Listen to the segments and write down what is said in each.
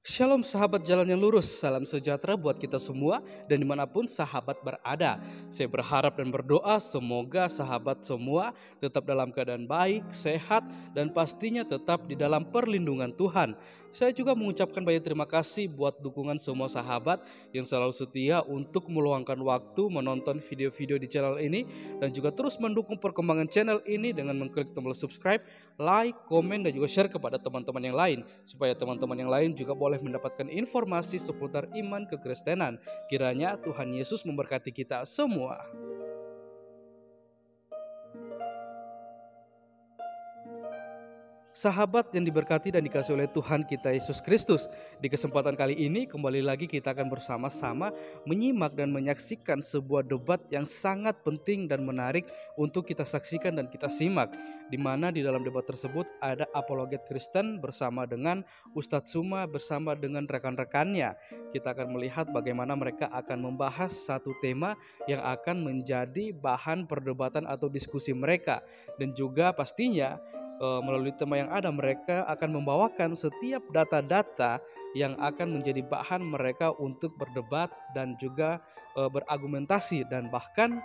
Shalom sahabat jalan yang lurus, salam sejahtera buat kita semua dan dimanapun sahabat berada. Saya berharap dan berdoa semoga sahabat semua tetap dalam keadaan baik, sehat, dan pastinya tetap di dalam perlindungan Tuhan. Saya juga mengucapkan banyak terima kasih buat dukungan semua sahabat yang selalu setia untuk meluangkan waktu menonton video-video di channel ini dan juga terus mendukung perkembangan channel ini dengan mengklik tombol subscribe, like, komen, dan juga share kepada teman-teman yang lain supaya teman-teman yang lain juga boleh mendapatkan informasi seputar iman kekristenan. Kiranya Tuhan Yesus memberkati kita semua. Sahabat yang diberkati dan dikasihi oleh Tuhan kita Yesus Kristus, di kesempatan kali ini kembali lagi kita akan bersama-sama menyimak dan menyaksikan sebuah debat yang sangat penting dan menarik untuk kita saksikan dan kita simak, di mana di dalam debat tersebut ada apologet Kristen bersama dengan Ustadz Suma bersama dengan rekan-rekannya. Kita akan melihat bagaimana mereka akan membahas satu tema yang akan menjadi bahan perdebatan atau diskusi mereka, dan juga pastinya melalui tema yang ada mereka akan membawakan setiap data-data yang akan menjadi bahan mereka untuk berdebat dan juga berargumentasi, dan bahkan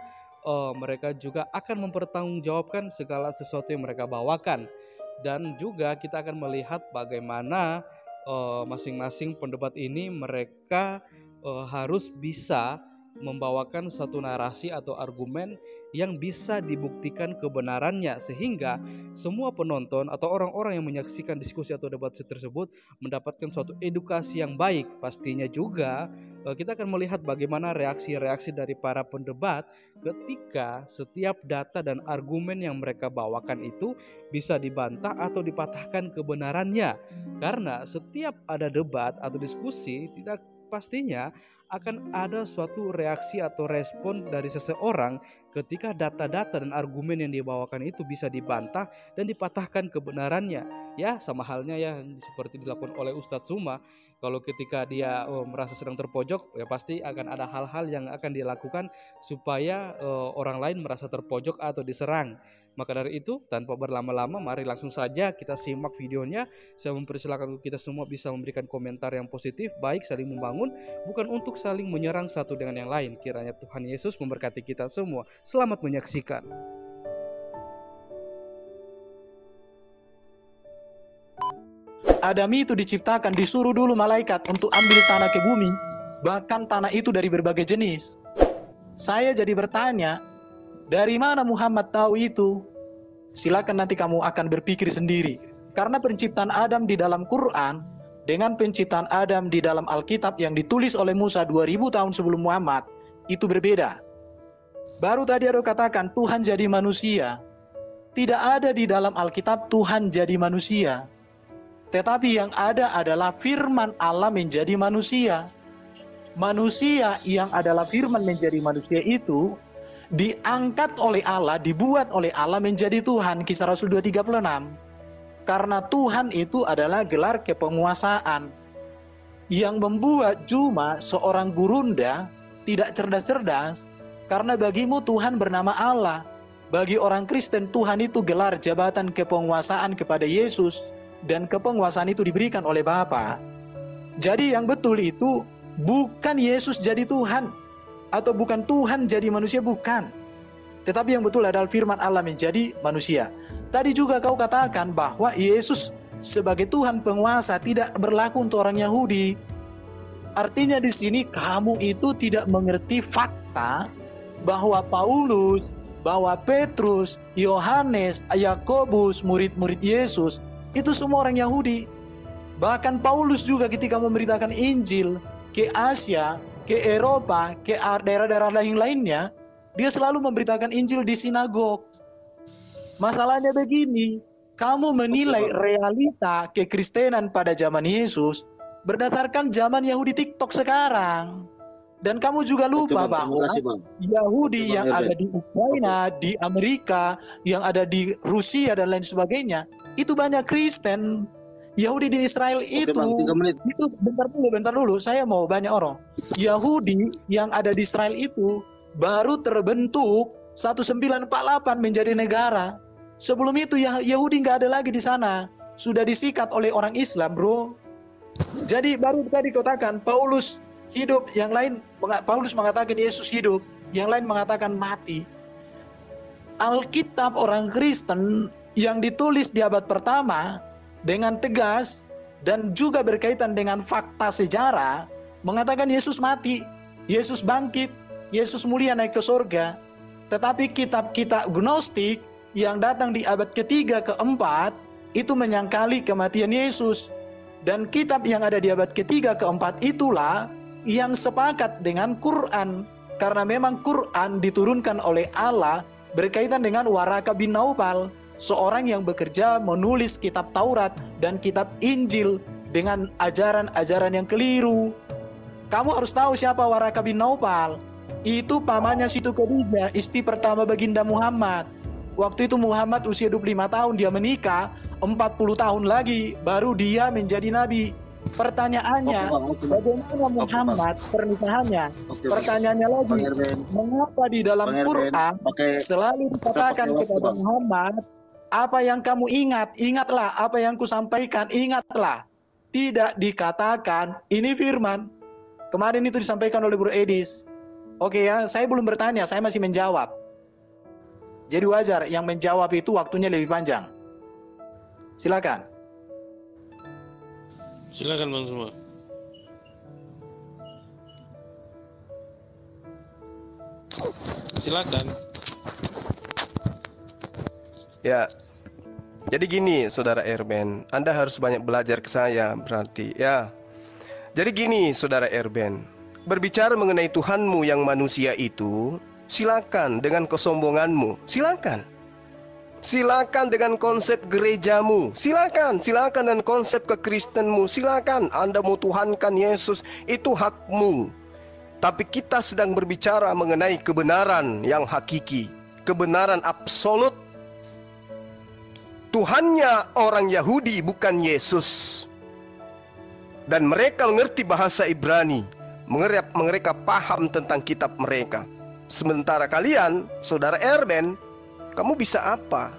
mereka juga akan mempertanggungjawabkan segala sesuatu yang mereka bawakan. Dan juga kita akan melihat bagaimana masing-masing pendebat ini mereka harus bisa membawakan satu narasi atau argumen yang bisa dibuktikan kebenarannya, sehingga semua penonton atau orang-orang yang menyaksikan diskusi atau debat tersebut mendapatkan suatu edukasi yang baik. Pastinya juga kita akan melihat bagaimana reaksi-reaksi dari para pendebat ketika setiap data dan argumen yang mereka bawakan itu bisa dibantah atau dipatahkan kebenarannya. Karena setiap ada debat atau diskusi, tidak pastinya akan ada suatu reaksi atau respon dari seseorang ketika data-data dan argumen yang dibawakan itu bisa dibantah dan dipatahkan kebenarannya. Ya, sama halnya ya seperti dilakukan oleh Ustadz Suma. Kalau ketika dia merasa sedang terpojok, ya pasti akan ada hal-hal yang akan dilakukan supaya orang lain merasa terpojok atau diserang. Maka dari itu, tanpa berlama-lama, mari langsung saja kita simak videonya. Saya mempersilakan kita semua bisa memberikan komentar yang positif, baik, saling membangun, bukan untuk saling menyerang satu dengan yang lain. Kiranya Tuhan Yesus memberkati kita semua. Selamat menyaksikan. Adam itu diciptakan, disuruh dulu malaikat untuk ambil tanah ke bumi, bahkan tanah itu dari berbagai jenis. Saya jadi bertanya, dari mana Muhammad tahu itu? Silakan nanti kamu akan berpikir sendiri. Karena penciptaan Adam di dalam Quran dengan penciptaan Adam di dalam Alkitab yang ditulis oleh Musa 2000 tahun sebelum Muhammad itu berbeda. Baru tadi ada katakan Tuhan jadi manusia. Tidak ada di dalam Alkitab Tuhan jadi manusia. Tetapi yang ada adalah firman Allah menjadi manusia. Manusia yang adalah firman menjadi manusia itu diangkat oleh Allah, dibuat oleh Allah menjadi Tuhan. Kisah Rasul 2:36. Karena Tuhan itu adalah gelar kepenguasaan. Yang membuat cuma seorang gurunda tidak cerdas-cerdas, karena bagimu Tuhan bernama Allah. Bagi orang Kristen, Tuhan itu gelar jabatan kepenguasaan kepada Yesus, dan kepenguasaan itu diberikan oleh Bapa. Jadi yang betul itu bukan Yesus jadi Tuhan, atau bukan Tuhan jadi manusia, bukan. Tetapi yang betul adalah firman Allah menjadi manusia. Tadi juga kau katakan bahwa Yesus sebagai Tuhan penguasa tidak berlaku untuk orang Yahudi. Artinya di sini kamu itu tidak mengerti fakta bahwa Paulus, bahwa Petrus, Yohanes, Yakobus, murid-murid Yesus itu semua orang Yahudi. Bahkan Paulus juga ketika memberitakan Injil ke Asia, ke Eropa, ke daerah-daerah lainnya, dia selalu memberitakan Injil di sinagog. Masalahnya begini, kamu menilai realita kekristenan pada zaman Yesus berdasarkan zaman Yahudi TikTok sekarang. Dan kamu juga lupa bahwa Yahudi yang ada di Ukraina, di Amerika, yang ada di Rusia dan lain sebagainya, itu banyak Kristen. Yahudi di Israel itu bentar dulu, saya mau banyak orang. Yahudi yang ada di Israel itu baru terbentuk 1948 menjadi negara. Sebelum itu Yahudi nggak ada lagi di sana, sudah disikat oleh orang Islam, bro. Jadi baru tadi katakan Paulus hidup, yang lain Paulus mengatakan Yesus hidup, yang lain mengatakan mati. Alkitab orang Kristen yang ditulis di abad pertama dengan tegas dan juga berkaitan dengan fakta sejarah mengatakan Yesus mati, Yesus bangkit, Yesus mulia naik ke surga. Tetapi kitab-kitab Gnostik yang datang di abad ketiga keempat itu menyangkali kematian Yesus. Dan kitab yang ada di abad ketiga keempat itulah yang sepakat dengan Quran. Karena memang Quran diturunkan oleh Allah berkaitan dengan Waraka bin Naufal, seorang yang bekerja menulis kitab Taurat dan kitab Injil dengan ajaran-ajaran yang keliru. Kamu harus tahu siapa Waraka bin Naufal. Itu pamannya Siti Khadijah, istri pertama baginda Muhammad. Waktu itu Muhammad usia 25 tahun, dia menikah, 40 tahun lagi baru dia menjadi nabi. Pertanyaannya, bagaimana Muhammad pernikahannya? Pertanyaannya lagi, mengapa di dalam Quran selalu dikatakan kepada Muhammad, apa yang kamu ingat, ingatlah. Apa yang kusampaikan, ingatlah. Tidak dikatakan, ini firman. Kemarin itu disampaikan oleh Bro Edis. Oke ya, saya belum bertanya, saya masih menjawab. Jadi wajar yang menjawab itu waktunya lebih panjang. Silakan. Silakan Bang Suma. Silakan. Ya. Jadi gini, Saudara Erben, Anda harus banyak belajar ke saya berarti, ya. Jadi gini, Saudara Erben, berbicara mengenai Tuhanmu yang manusia itu, silakan dengan kesombonganmu, silakan. Silakan dengan konsep gerejamu, silakan dengan konsep kekristenmu, silakan. Anda mau tuhankan Yesus, itu hakmu. Tapi kita sedang berbicara mengenai kebenaran yang hakiki, kebenaran absolut. Tuhannya orang Yahudi bukan Yesus. Dan mereka mengerti bahasa Ibrani, mereka paham tentang kitab mereka. Sementara kalian, Saudara Erben, kamu bisa apa?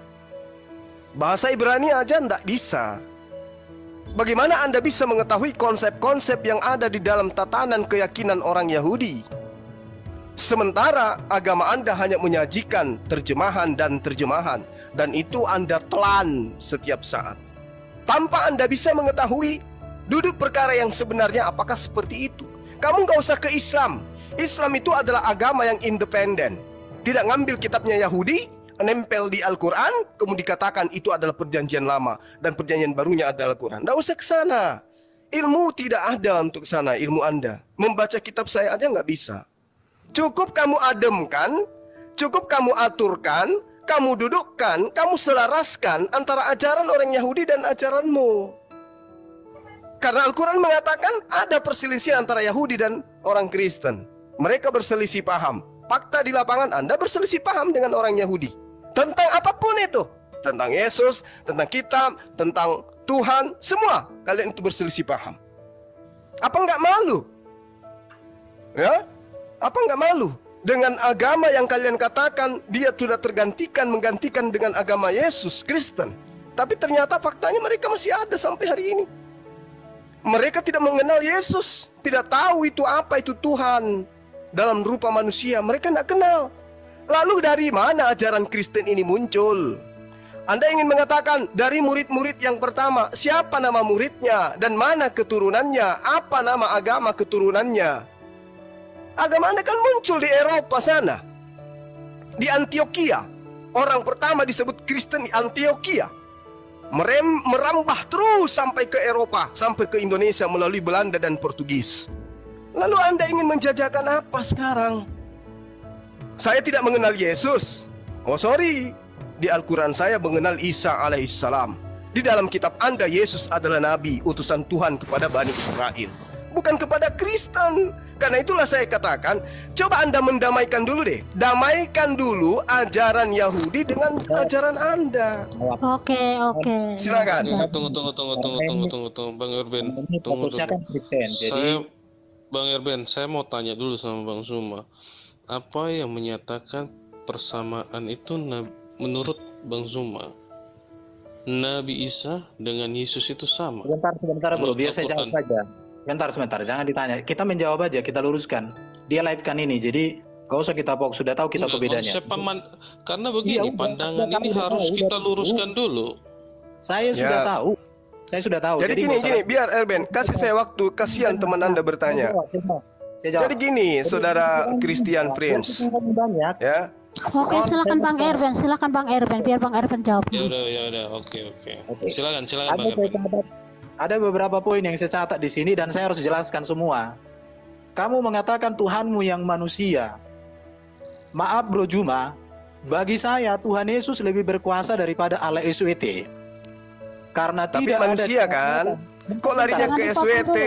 Bahasa Ibrani aja ndak bisa. Bagaimana Anda bisa mengetahui konsep-konsep yang ada di dalam tatanan keyakinan orang Yahudi? Sementara agama Anda hanya menyajikan terjemahan dan terjemahan, dan itu Anda telan setiap saat. Tanpa Anda bisa mengetahui duduk perkara yang sebenarnya apakah seperti itu. Kamu nggak usah ke Islam. Islam itu adalah agama yang independen. Tidak ngambil kitabnya Yahudi, nempel di Al-Quran, kemudian dikatakan itu adalah perjanjian lama dan perjanjian barunya adalah Al-Quran. Tidak usah ke sana. Ilmu tidak ada untuk ke sana, ilmu Anda. Membaca kitab saya aja nggak bisa. Cukup kamu ademkan, cukup kamu aturkan, kamu dudukkan, kamu selaraskan antara ajaran orang Yahudi dan ajaranmu. Karena Al-Quran mengatakan ada perselisihan antara Yahudi dan orang Kristen. Mereka berselisih paham. Fakta di lapangan Anda berselisih paham dengan orang Yahudi. Tentang apapun itu. Tentang Yesus, tentang kitab, tentang Tuhan. Semua kalian itu berselisih paham. Apa nggak malu? Ya? Apa nggak malu? Dengan agama yang kalian katakan dia sudah menggantikan dengan agama Yesus, Kristen. Tapi ternyata faktanya mereka masih ada sampai hari ini. Mereka tidak mengenal Yesus, tidak tahu itu apa itu Tuhan dalam rupa manusia. Mereka tidak kenal. Lalu dari mana ajaran Kristen ini muncul? Anda ingin mengatakan dari murid-murid yang pertama, siapa nama muridnya dan mana keturunannya? Apa nama agama keturunannya? Agama Anda kan muncul di Eropa sana, di Antioquia. Orang pertama disebut Kristen di Antioquia. Merambah terus sampai ke Eropa, sampai ke Indonesia melalui Belanda dan Portugis. Lalu Anda ingin menjajakan apa sekarang? Saya tidak mengenal Yesus. Oh sorry, di Al-Quran saya mengenal Isa alaihissalam. Di dalam kitab Anda Yesus adalah Nabi, utusan Tuhan kepada Bani Israel, bukan kepada Kristen. Karena itulah saya katakan, coba Anda mendamaikan dulu deh. Damaikan dulu ajaran Yahudi dengan ajaran Anda. Oke. Silakan. Tunggu, Bang Erben. Tunggu dulu. Bang Erben, saya mau tanya dulu sama Bang Suma. Apa yang menyatakan persamaan itu menurut Bang Suma? Nabi Isa dengan Yesus itu sama. Sebentar bro, biar saya jawab aja. Sebentar, jangan ditanya. Kita menjawab aja, kita luruskan. Dia live-kan ini, jadi gak usah kita pok, sudah tahu kita bedanya. Karena begini, pandangan ini harus kita luruskan dulu. Saya sudah tahu. Jadi gini, biar Erben, kasih saya waktu, kasihan teman Anda bertanya. Jadi gini, saudara Christian Prince. Ya. Oke, silakan Bang Erben, biar Bang Erben jawab. Ya udah, oke. Silakan Bang Erben. Ada beberapa poin yang saya catat di sini dan saya harus jelaskan semua. Kamu mengatakan Tuhanmu yang manusia. Maaf Bro Juma, bagi saya Tuhan Yesus lebih berkuasa daripada Allah SWT. Karena tapi tidak manusia ada kan? Kok larinya ke SWT?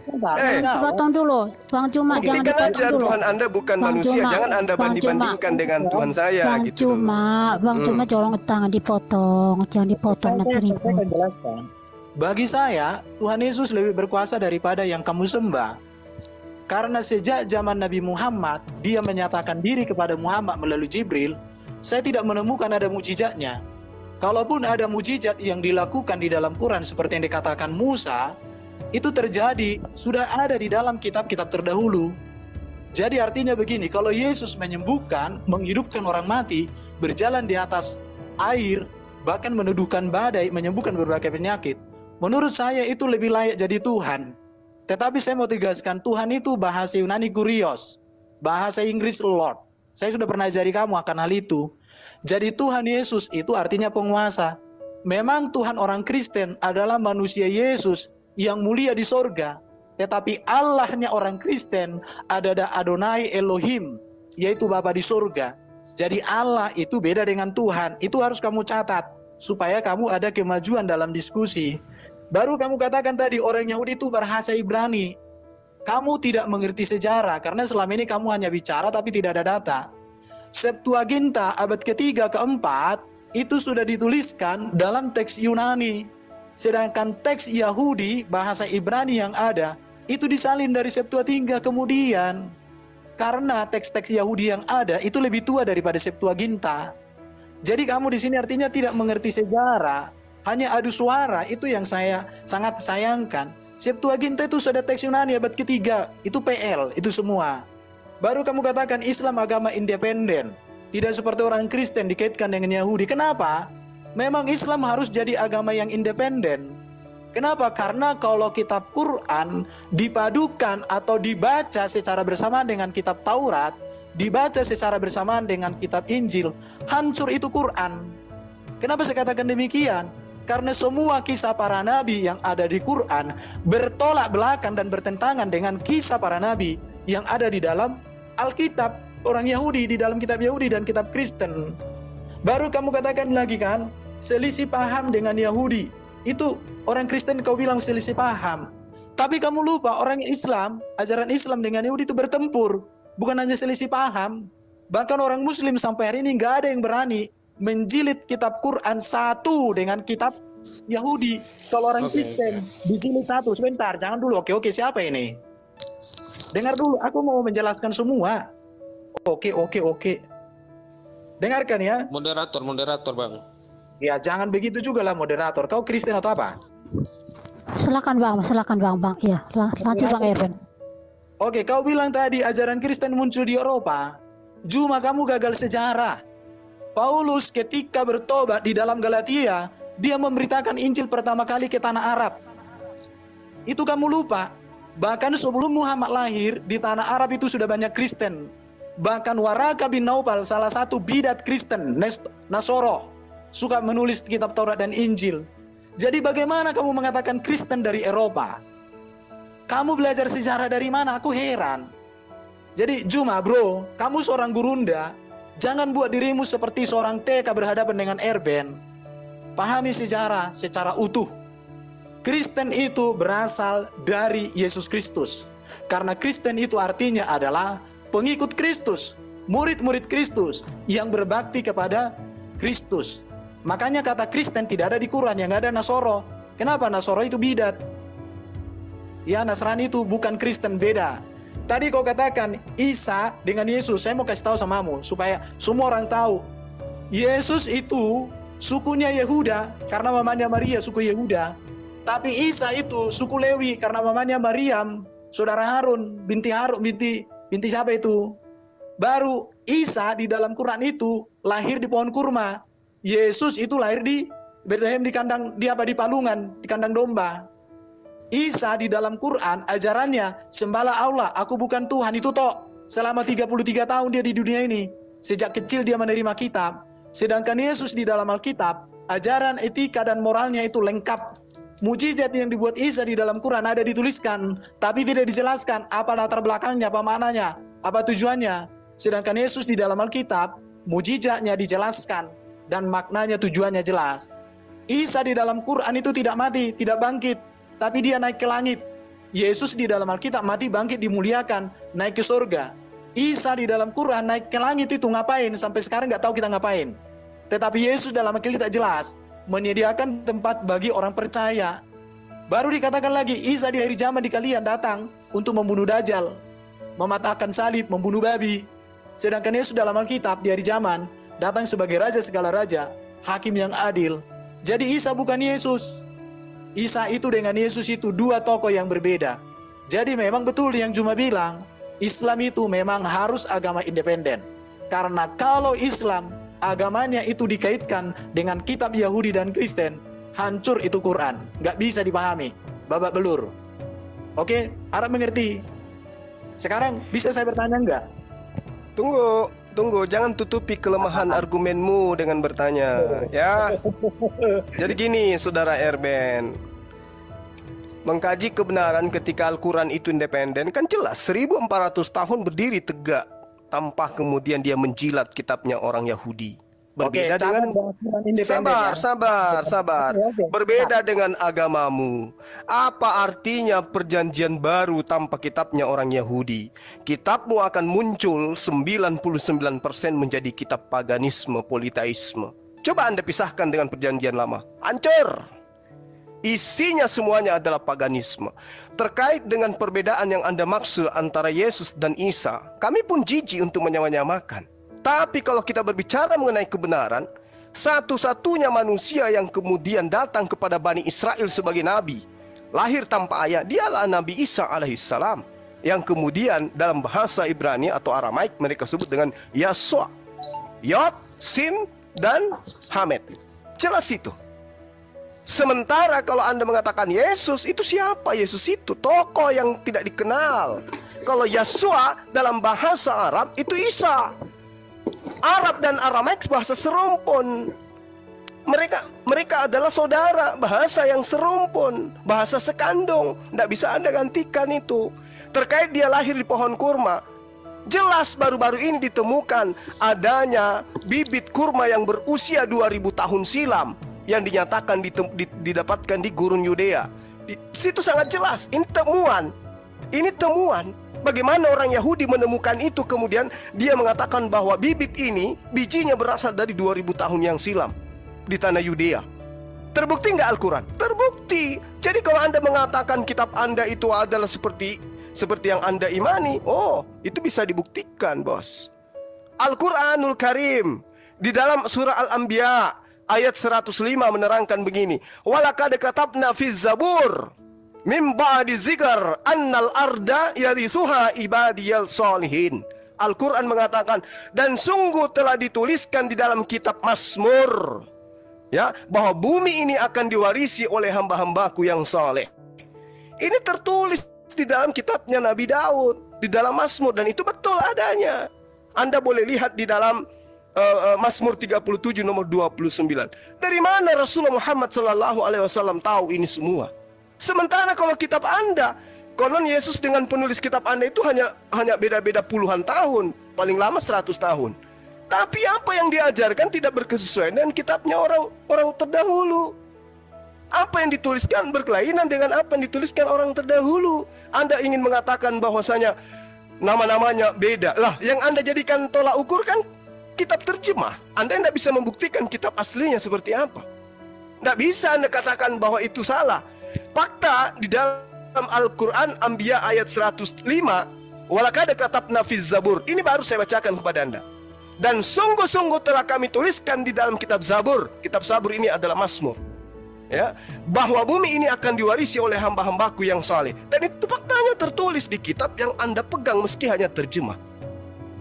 Dipotong dulu, Bang Juma, jangan dipotong dulu. Tuhan Anda bukan Bang manusia, Juma, jangan Anda banding-bandingkan dengan Tuhan saya gitu. Bang Juma, jangan jangan dipotong Saya akan jelaskan. Bagi saya, Tuhan Yesus lebih berkuasa daripada yang kamu sembah. Karena sejak zaman Nabi Muhammad, dia menyatakan diri kepada Muhammad melalui Jibril, saya tidak menemukan ada mujizatnya. Kalaupun ada mujizat yang dilakukan di dalam Quran seperti yang dikatakan Musa, itu terjadi, sudah ada di dalam kitab-kitab terdahulu. Jadi artinya begini, kalau Yesus menyembuhkan, menghidupkan orang mati, berjalan di atas air, bahkan menuduhkan badai, menyembuhkan berbagai penyakit, menurut saya itu lebih layak jadi Tuhan. Tetapi saya mau tegaskan, Tuhan itu bahasa Yunani Kurios, bahasa Inggris Lord. Saya sudah pernah ajari kamu akan hal itu. Jadi Tuhan Yesus itu artinya penguasa. Memang Tuhan orang Kristen adalah manusia Yesus yang mulia di sorga. Tetapi Allahnya orang Kristen adalah Adonai Elohim, yaitu Bapa di sorga. Jadi Allah itu beda dengan Tuhan. Itu harus kamu catat, supaya kamu ada kemajuan dalam diskusi. Baru kamu katakan tadi orang Yahudi itu berbahasa Ibrani. Kamu tidak mengerti sejarah, karena selama ini kamu hanya bicara tapi tidak ada data. Septuaginta abad ketiga keempat itu sudah dituliskan dalam teks Yunani. Sedangkan teks Yahudi, bahasa Ibrani yang ada, itu disalin dari Septuaginta kemudian. Karena teks-teks Yahudi yang ada itu lebih tua daripada Septuaginta. Jadi kamu di sini artinya tidak mengerti sejarah, hanya adu suara, itu yang saya sangat sayangkan. Septuaginta itu sudah teks Yunani abad ketiga, itu PL, itu semua. Baru kamu katakan Islam agama independen, tidak seperti orang Kristen dikaitkan dengan Yahudi. Kenapa? Memang Islam harus jadi agama yang independen. Kenapa? Karena kalau kitab Quran dipadukan atau dibaca secara bersamaan dengan kitab Taurat, dibaca secara bersamaan dengan kitab Injil, hancur itu Quran. Kenapa saya katakan demikian? Karena semua kisah para nabi yang ada di Quran bertolak belakang dan bertentangan dengan kisah para nabi yang ada di dalam Alkitab orang Yahudi, di dalam kitab Yahudi dan kitab Kristen. Baru kamu katakan lagi kan, selisih paham dengan Yahudi. Itu orang Kristen kau bilang selisih paham. Tapi kamu lupa orang Islam, ajaran Islam dengan Yahudi itu bertempur. Bukan hanya selisih paham. Bahkan orang Muslim sampai hari ini nggak ada yang berani menjilid kitab Quran satu dengan kitab Yahudi. Kalau orang Kristen dijilid satu. Sebentar, jangan dulu. Oke, siapa ini? Dengar dulu, aku mau menjelaskan semua. Oke. Dengarkan ya. Moderator Bang. Ya, jangan begitu juga lah moderator. Kau Kristen atau apa? Silakan Bang. Ya, lanjut Bang Erben. Oke, kau bilang tadi ajaran Kristen muncul di Eropa. Cuma kamu gagal sejarah. Paulus ketika bertobat di dalam Galatia, dia memberitakan Injil pertama kali ke tanah Arab. Itu kamu lupa. Bahkan sebelum Muhammad lahir, di tanah Arab itu sudah banyak Kristen. Bahkan Waraka bin Naufal, salah satu bidat Kristen, Nasoro, suka menulis kitab Taurat dan Injil. Jadi bagaimana kamu mengatakan Kristen dari Eropa? Kamu belajar sejarah dari mana? Aku heran. Jadi Juma bro, kamu seorang gurunda, jangan buat dirimu seperti seorang TK berhadapan dengan Erben. Pahami sejarah secara utuh. Kristen itu berasal dari Yesus Kristus. Karena Kristen itu artinya adalah pengikut Kristus, murid-murid Kristus yang berbakti kepada Kristus. Makanya kata Kristen tidak ada di Quran, yang ada Nasoro. Kenapa? Nasoro itu bidat. Ya, Nasrani itu bukan Kristen, beda. Tadi kau katakan Isa dengan Yesus. Saya mau kasih tahu samamu supaya semua orang tahu. Yesus itu sukunya Yehuda karena mamanya Maria suku Yehuda. Tapi Isa itu suku Lewi karena mamanya Maryam, saudara Harun, binti siapa itu? Baru Isa di dalam Quran itu lahir di pohon kurma. Yesus itu lahir di Bethlehem di kandang di palungan, di kandang domba. Isa di dalam Quran ajarannya sembahlah Allah, aku bukan Tuhan, itu tok. Selama 33 tahun dia di dunia ini. Sejak kecil dia menerima kitab. Sedangkan Yesus di dalam Alkitab, ajaran etika dan moralnya itu lengkap. Mujizat yang dibuat Isa di dalam Quran ada dituliskan, tapi tidak dijelaskan apa latar belakangnya, apa maknanya, apa tujuannya. Sedangkan Yesus di dalam Alkitab, mujizatnya dijelaskan dan maknanya, tujuannya jelas. Isa di dalam Quran itu tidak mati, tidak bangkit, tapi dia naik ke langit. Yesus di dalam Alkitab mati, bangkit, dimuliakan, naik ke surga. Isa di dalam Quran naik ke langit itu ngapain? Sampai sekarang nggak tahu kita ngapain. Tetapi Yesus dalam Alkitab jelas menyediakan tempat bagi orang percaya. Baru dikatakan lagi, Isa di akhir zaman di kalian datang untuk membunuh Dajjal, mematahkan salib, membunuh babi. Sedangkan Yesus dalam Alkitab di hari zaman datang sebagai raja segala raja, hakim yang adil. Jadi Isa bukan Yesus. Isa itu dengan Yesus itu dua tokoh yang berbeda. Jadi memang betul yang Juma bilang, Islam itu memang harus agama independen. Karena kalau Islam agamanya itu dikaitkan dengan kitab Yahudi dan Kristen, hancur itu Quran, nggak bisa dipahami, babak belur. Oke, harap mengerti. Sekarang bisa saya bertanya nggak? Tunggu, jangan tutupi kelemahan argumenmu dengan bertanya, ya. Jadi gini, saudara Erben, mengkaji kebenaran ketika Al-Quran itu independen kan jelas 1400 tahun berdiri tegak tanpa kemudian dia menjilat kitabnya orang Yahudi. Berbeda dengan sabar. Berbeda dengan agamamu. Apa artinya perjanjian baru tanpa kitabnya orang Yahudi? Kitabmu akan muncul 99% menjadi kitab paganisme, politeisme. Coba Anda pisahkan dengan perjanjian lama, hancur. Isinya semuanya adalah paganisme. Terkait dengan perbedaan yang Anda maksud antara Yesus dan Isa, kami pun jijik untuk menyamakan. Tapi kalau kita berbicara mengenai kebenaran, satu-satunya manusia yang kemudian datang kepada Bani Israel sebagai nabi, lahir tanpa ayah, dialah Nabi Isa alaihissalam, yang kemudian dalam bahasa Ibrani atau Aramaik mereka sebut dengan Yasua. Yod, Sin, dan Hamed. Jelas itu. Sementara kalau Anda mengatakan Yesus, itu siapa? Yesus itu tokoh yang tidak dikenal. Kalau Yasua dalam bahasa Arab itu Isa. Arab dan Aramaik bahasa serumpun. Mereka adalah saudara, bahasa yang serumpun, bahasa sekandung. Tidak bisa Anda gantikan itu. Terkait dia lahir di pohon kurma, jelas baru-baru ini ditemukan adanya bibit kurma yang berusia 2000 tahun silam yang dinyatakan didapatkan di gurun Yudea. Di situ sangat jelas, ini temuan. Ini temuan. Bagaimana orang Yahudi menemukan itu, kemudian dia mengatakan bahwa bibit ini, bijinya berasal dari 2000 tahun yang silam di tanah Yudea. Terbukti nggak Al-Quran? Terbukti. Jadi kalau Anda mengatakan kitab Anda itu adalah seperti yang Anda imani, oh, itu bisa dibuktikan, bos. Al-Quranul Karim di dalam surah Al-Anbiya ayat 105 menerangkan begini, walaqad katabna fiz zabur min ba'di zikr annal arda yarithuha ibadiyal solihin. Al-Quran mengatakan, dan sungguh telah dituliskan di dalam kitab Mazmur, ya, bahwa bumi ini akan diwarisi oleh hamba-hambaku yang soleh. Ini tertulis di dalam kitabnya Nabi Daud, di dalam Mazmur, dan itu betul adanya. Anda boleh lihat di dalam Mazmur 37 nomor 29. Dari mana Rasulullah Muhammad SAW tahu ini semua? Sementara kalau kitab Anda, konon Yesus dengan penulis kitab Anda itu hanya beda-beda puluhan tahun, paling lama 100 tahun. Tapi apa yang diajarkan tidak berkesesuaian dengan kitabnya orang terdahulu. Apa yang dituliskan berkelainan dengan apa yang dituliskan orang terdahulu. Anda ingin mengatakan bahwasanya nama-namanya beda. Lah, yang Anda jadikan tolak ukur kan kitab terjemah. Anda tidak bisa membuktikan kitab aslinya seperti apa. Tidak bisa Anda katakan bahwa itu salah. Fakta di dalam Al-Quran Anbiya ayat 105, walaqad katabna fiz zabur. Ini baru saya bacakan kepada Anda. Dan sungguh-sungguh telah kami tuliskan di dalam kitab Zabur. Kitab Zabur ini adalah Mazmur, ya, bahwa bumi ini akan diwarisi oleh hamba-hambaku yang saleh. Dan itu faktanya tertulis di kitab yang Anda pegang meski hanya terjemah.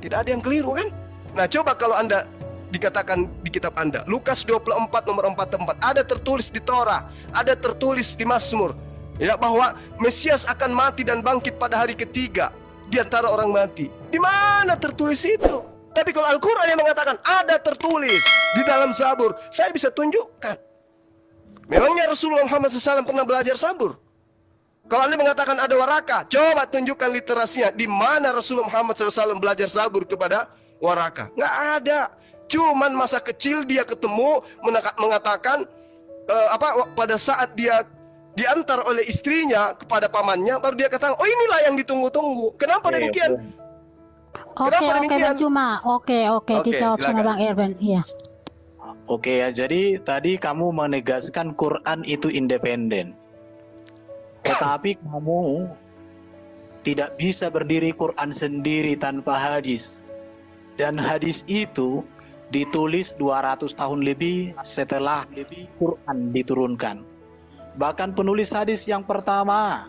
Tidak ada yang keliru kan? Nah, coba kalau Anda dikatakan di kitab Anda, Lukas 24 nomor 44, ada tertulis di Torah, ada tertulis di Mazmur, ya, bahwa Mesias akan mati dan bangkit pada hari ketiga di antara orang mati. Di mana tertulis itu? Tapi kalau Al-Quran yang mengatakan ada tertulis di dalam Zabur, saya bisa tunjukkan. Memangnya Rasulullah Muhammad SAW pernah belajar Zabur? Kalau Anda mengatakan ada waraka, coba tunjukkan literasinya. Di mana Rasulullah Muhammad SAW belajar Zabur kepada waraka? Nggak ada. Cuman masa kecil dia ketemu mengatakan pada saat dia diantar oleh istrinya kepada pamannya, baru dia katakan, oh inilah yang ditunggu-tunggu. Kenapa demikian? Oke, Bang Cuma. Oke, dijawab sama Bang Erben. Iya. Oke ya, jadi tadi kamu menegaskan Quran itu independen. Tetapi kamu tidak bisa berdiri Quran sendiri tanpa hadis. Dan hadis itu ditulis 200 tahun lebih setelah Quran diturunkan. Bahkan penulis hadis yang pertama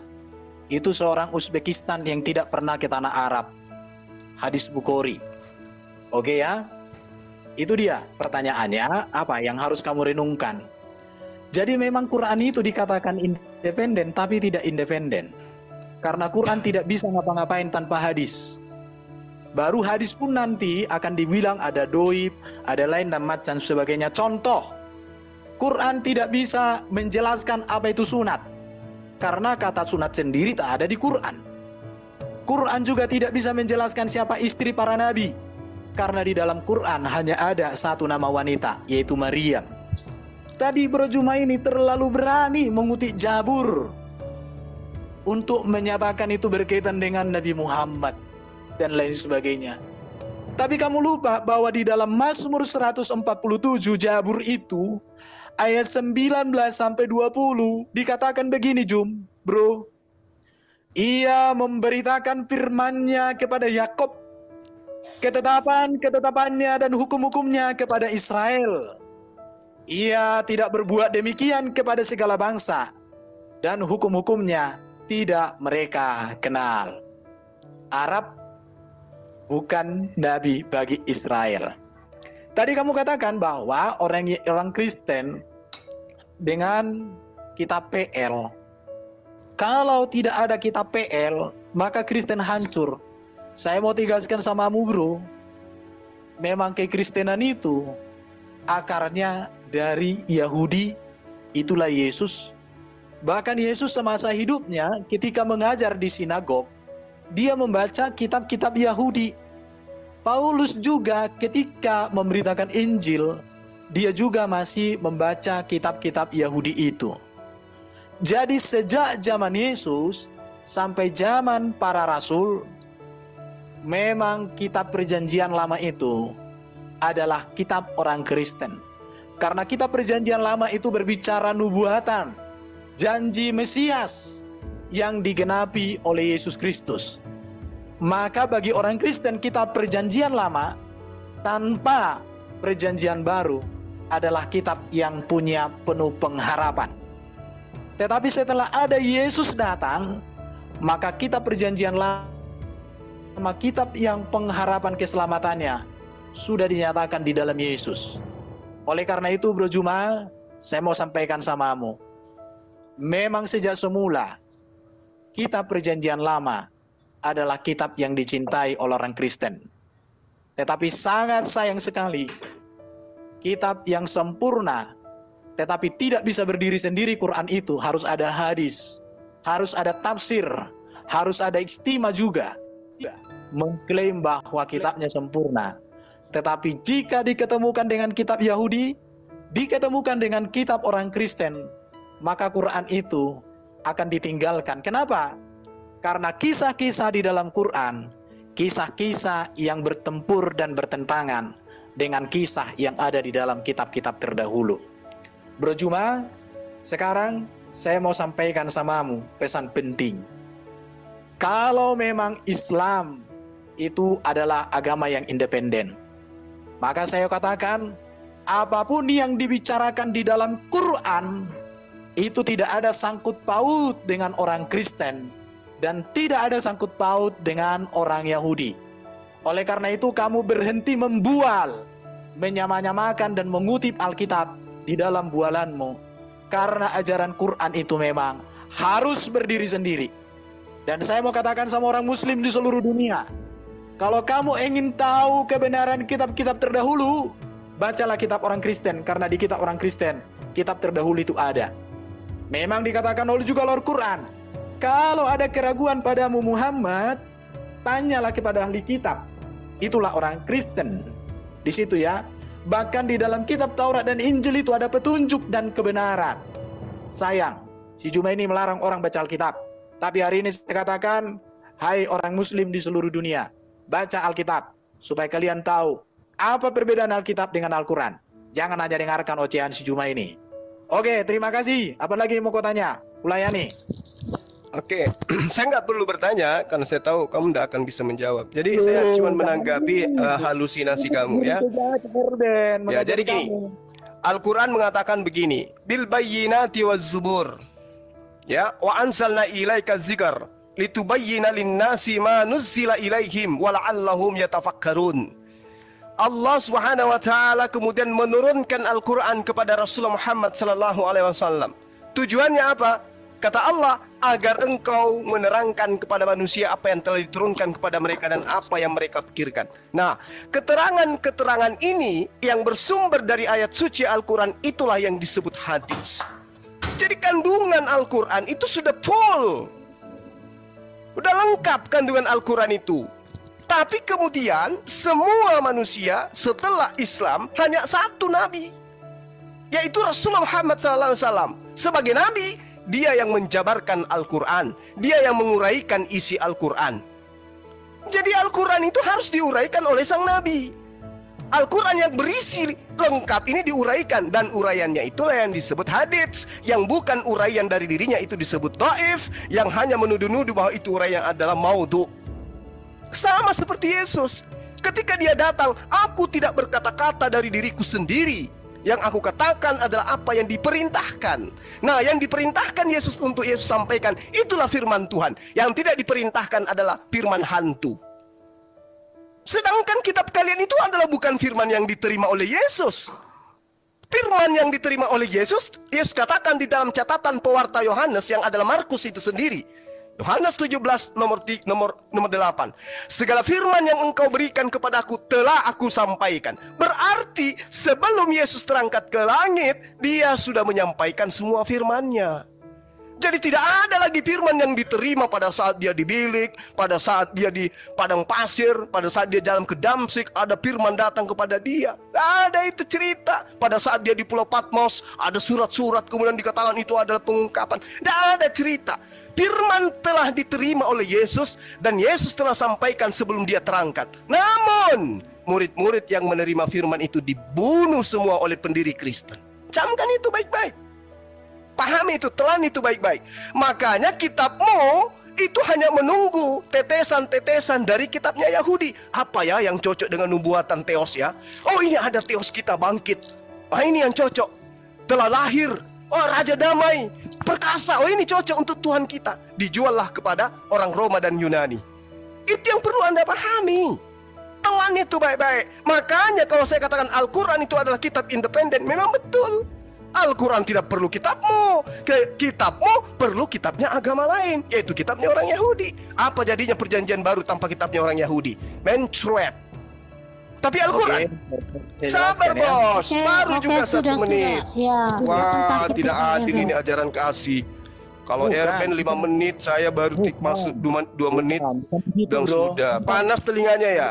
itu seorang Uzbekistan yang tidak pernah ke tanah Arab. Hadis Bukhari. Oke ya. Itu dia pertanyaannya, apa yang harus kamu renungkan. Jadi memang Quran itu dikatakan independen tapi tidak independen. Karena Quran tidak bisa ngapa-ngapain tanpa hadis. Baru hadis pun nanti akan dibilang ada doib, ada lain dan macam sebagainya. Contoh, Quran tidak bisa menjelaskan apa itu sunat. Karena kata sunat sendiri tak ada di Quran. Quran juga tidak bisa menjelaskan siapa istri para nabi. Karena di dalam Quran hanya ada satu nama wanita, yaitu Maryam. Tadi Bro Juma ini terlalu berani mengutip Zabur untuk menyatakan itu berkaitan dengan Nabi Muhammad dan lain sebagainya. Tapi kamu lupa bahwa di dalam Mazmur 147 Zabur itu ayat 19 sampai 20 dikatakan begini, Bro. Ia memberitakan firman-Nya kepada Yakub, ketetapan-ketetapannya dan hukum-hukumnya kepada Israel. Ia tidak berbuat demikian kepada segala bangsa, dan hukum-hukumnya tidak mereka kenal. Arab bukan nabi bagi Israel. Tadi kamu katakan bahwa orang Kristen dengan kitab PL, kalau tidak ada kitab PL, maka Kristen hancur. Saya mau tegaskan samamu, Bro. Memang kekristenan itu akarnya dari Yahudi, itulah Yesus. Bahkan Yesus semasa hidupnya ketika mengajar di sinagog, dia membaca kitab-kitab Yahudi. Paulus juga ketika memberitakan Injil, dia juga masih membaca kitab-kitab Yahudi itu. Jadi sejak zaman Yesus sampai zaman para rasul, memang kitab perjanjian lama itu adalah kitab orang Kristen. Karena kitab perjanjian lama itu berbicara nubuatan, janji Mesias yang digenapi oleh Yesus Kristus. Maka bagi orang Kristen kitab perjanjian lama tanpa perjanjian baru adalah kitab yang punya penuh pengharapan. Tetapi setelah ada Yesus datang, maka kitab perjanjian lama, kitab yang pengharapan keselamatannya sudah dinyatakan di dalam Yesus. Oleh karena itu, Bro Juma, saya mau sampaikan samamu, memang sejak semula kitab perjanjian lama adalah kitab yang dicintai oleh orang Kristen. Tetapi sangat sayang sekali, kitab yang sempurna tetapi tidak bisa berdiri sendiri, Quran itu harus ada hadis, harus ada tafsir, harus ada ijtima juga, mengklaim bahwa kitabnya sempurna. Tetapi jika diketemukan dengan kitab Yahudi, diketemukan dengan kitab orang Kristen, maka Quran itu akan ditinggalkan. Kenapa? Karena kisah-kisah di dalam Quran, kisah-kisah yang bertempur dan bertentangan dengan kisah yang ada di dalam kitab-kitab terdahulu. Bro Juma, sekarang saya mau sampaikan samamu pesan penting. Kalau memang Islam itu adalah agama yang independen, Maka saya katakan, apapun yang dibicarakan di dalam Quran itu tidak ada sangkut paut dengan orang Kristen dan tidak ada sangkut paut dengan orang Yahudi. Oleh karena itu kamu berhenti membual, menyamanyamakan dan mengutip Alkitab di dalam bualanmu. Karena ajaran Quran itu memang harus berdiri sendiri. Dan saya mau katakan sama orang Muslim di seluruh dunia, kalau kamu ingin tahu kebenaran kitab-kitab terdahulu, bacalah kitab orang Kristen, karena di kitab orang Kristen, kitab terdahulu itu ada. Memang dikatakan oleh juga Al-Quran, kalau ada keraguan padamu Muhammad, tanyalah kepada ahli kitab. Itulah orang Kristen. Di situ ya, bahkan di dalam kitab Taurat dan Injil itu ada petunjuk dan kebenaran. Sayang, si Jumaini melarang orang baca Alkitab. Tapi hari ini saya katakan, hai orang Muslim di seluruh dunia, baca Alkitab, supaya kalian tahu apa perbedaan Alkitab dengan Al-Quran. Jangan hanya dengarkan ocehan si Jumaini. Oke, terima kasih. Apa lagi mau kau tanya? Kulayani. Oke, saya nggak perlu bertanya karena saya tahu kamu tidak akan bisa menjawab. Jadi saya cuma menanggapi halusinasi kamu ya. Ya, jadi gini, Al-Quran mengatakan begini, bil bayyinati waz zubur. Ya, wa anzalna ilaika dzikr litubayyana lin-nasi ma nuzzila ilaihim wa la'allahum yatafakkarun. Allah Subhanahu wa taala kemudian menurunkan Al-Qur'an kepada Rasulullah Muhammad sallallahu alaihi wasallam. Tujuannya apa? Kata Allah, agar engkau menerangkan kepada manusia apa yang telah diturunkan kepada mereka dan apa yang mereka pikirkan. Nah, keterangan-keterangan ini yang bersumber dari ayat suci Al-Qur'an itulah yang disebut hadis. Jadi kandungan Al-Quran itu sudah full, udah lengkap kandungan Al-Quran itu. Tapi kemudian semua manusia setelah Islam hanya satu nabi, yaitu Rasulullah Muhammad SAW. Sebagai nabi, dia yang menjabarkan Al-Quran, dia yang menguraikan isi Al-Quran. Jadi Al-Quran itu harus diuraikan oleh sang nabi. Al-Quran yang berisi lengkap ini diuraikan, dan uraiannya itulah yang disebut hadits. Yang bukan uraian dari dirinya itu disebut dhaif, yang hanya menuduh-nuduh bahwa itu uraian adalah maudhu. Sama seperti Yesus, ketika dia datang, aku tidak berkata-kata dari diriku sendiri. Yang aku katakan adalah apa yang diperintahkan. Nah, yang diperintahkan Yesus untuk Yesus sampaikan, itulah firman Tuhan. Yang tidak diperintahkan adalah firman hantu. Sedangkan kitab kalian itu adalah bukan firman yang diterima oleh Yesus. Firman yang diterima oleh Yesus, Yesus katakan di dalam catatan pewarta Yohanes yang adalah Markus itu sendiri. Yohanes 17 nomor 8. Segala firman yang engkau berikan kepadaku telah aku sampaikan. Berarti sebelum Yesus terangkat ke langit, dia sudah menyampaikan semua firman-Nya. Jadi tidak ada lagi firman yang diterima pada saat dia di bilik, pada saat dia di padang pasir, pada saat dia jalan ke Damsik, ada firman datang kepada dia. Ada itu cerita. Pada saat dia di Pulau Patmos, ada surat-surat kemudian dikatakan itu adalah pengungkapan. Tidak ada cerita. Firman telah diterima oleh Yesus dan Yesus telah sampaikan sebelum dia terangkat. Namun, murid-murid yang menerima firman itu dibunuh semua oleh pendiri Kristen. Camkan itu baik-baik. Pahami itu, telan itu baik-baik. Makanya kitabmu itu hanya menunggu tetesan-tetesan dari kitabnya Yahudi. Apa ya yang cocok dengan nubuatan Theos ya? Oh, ini ada Theos kita bangkit. Ah, ini yang cocok. Telah lahir. Oh, Raja Damai. Perkasa. Oh, ini cocok untuk Tuhan kita. Dijuallah kepada orang Roma dan Yunani. Itu yang perlu Anda pahami. Telan itu baik-baik. Makanya kalau saya katakan Al-Quran itu adalah kitab independen, memang betul. Al-Quran tidak perlu kitabmu. Kitabmu perlu kitabnya agama lain, yaitu kitabnya orang Yahudi. Apa jadinya perjanjian baru tanpa kitabnya orang Yahudi? Mencret. Tapi Al-Quran, sabar bos, baru juga 1 menit. Ya, wah, tidak adil ini ajaran kasih. Kalau Erben 5 menit, saya baru masuk 2 menit dan sudah panas telinganya ya.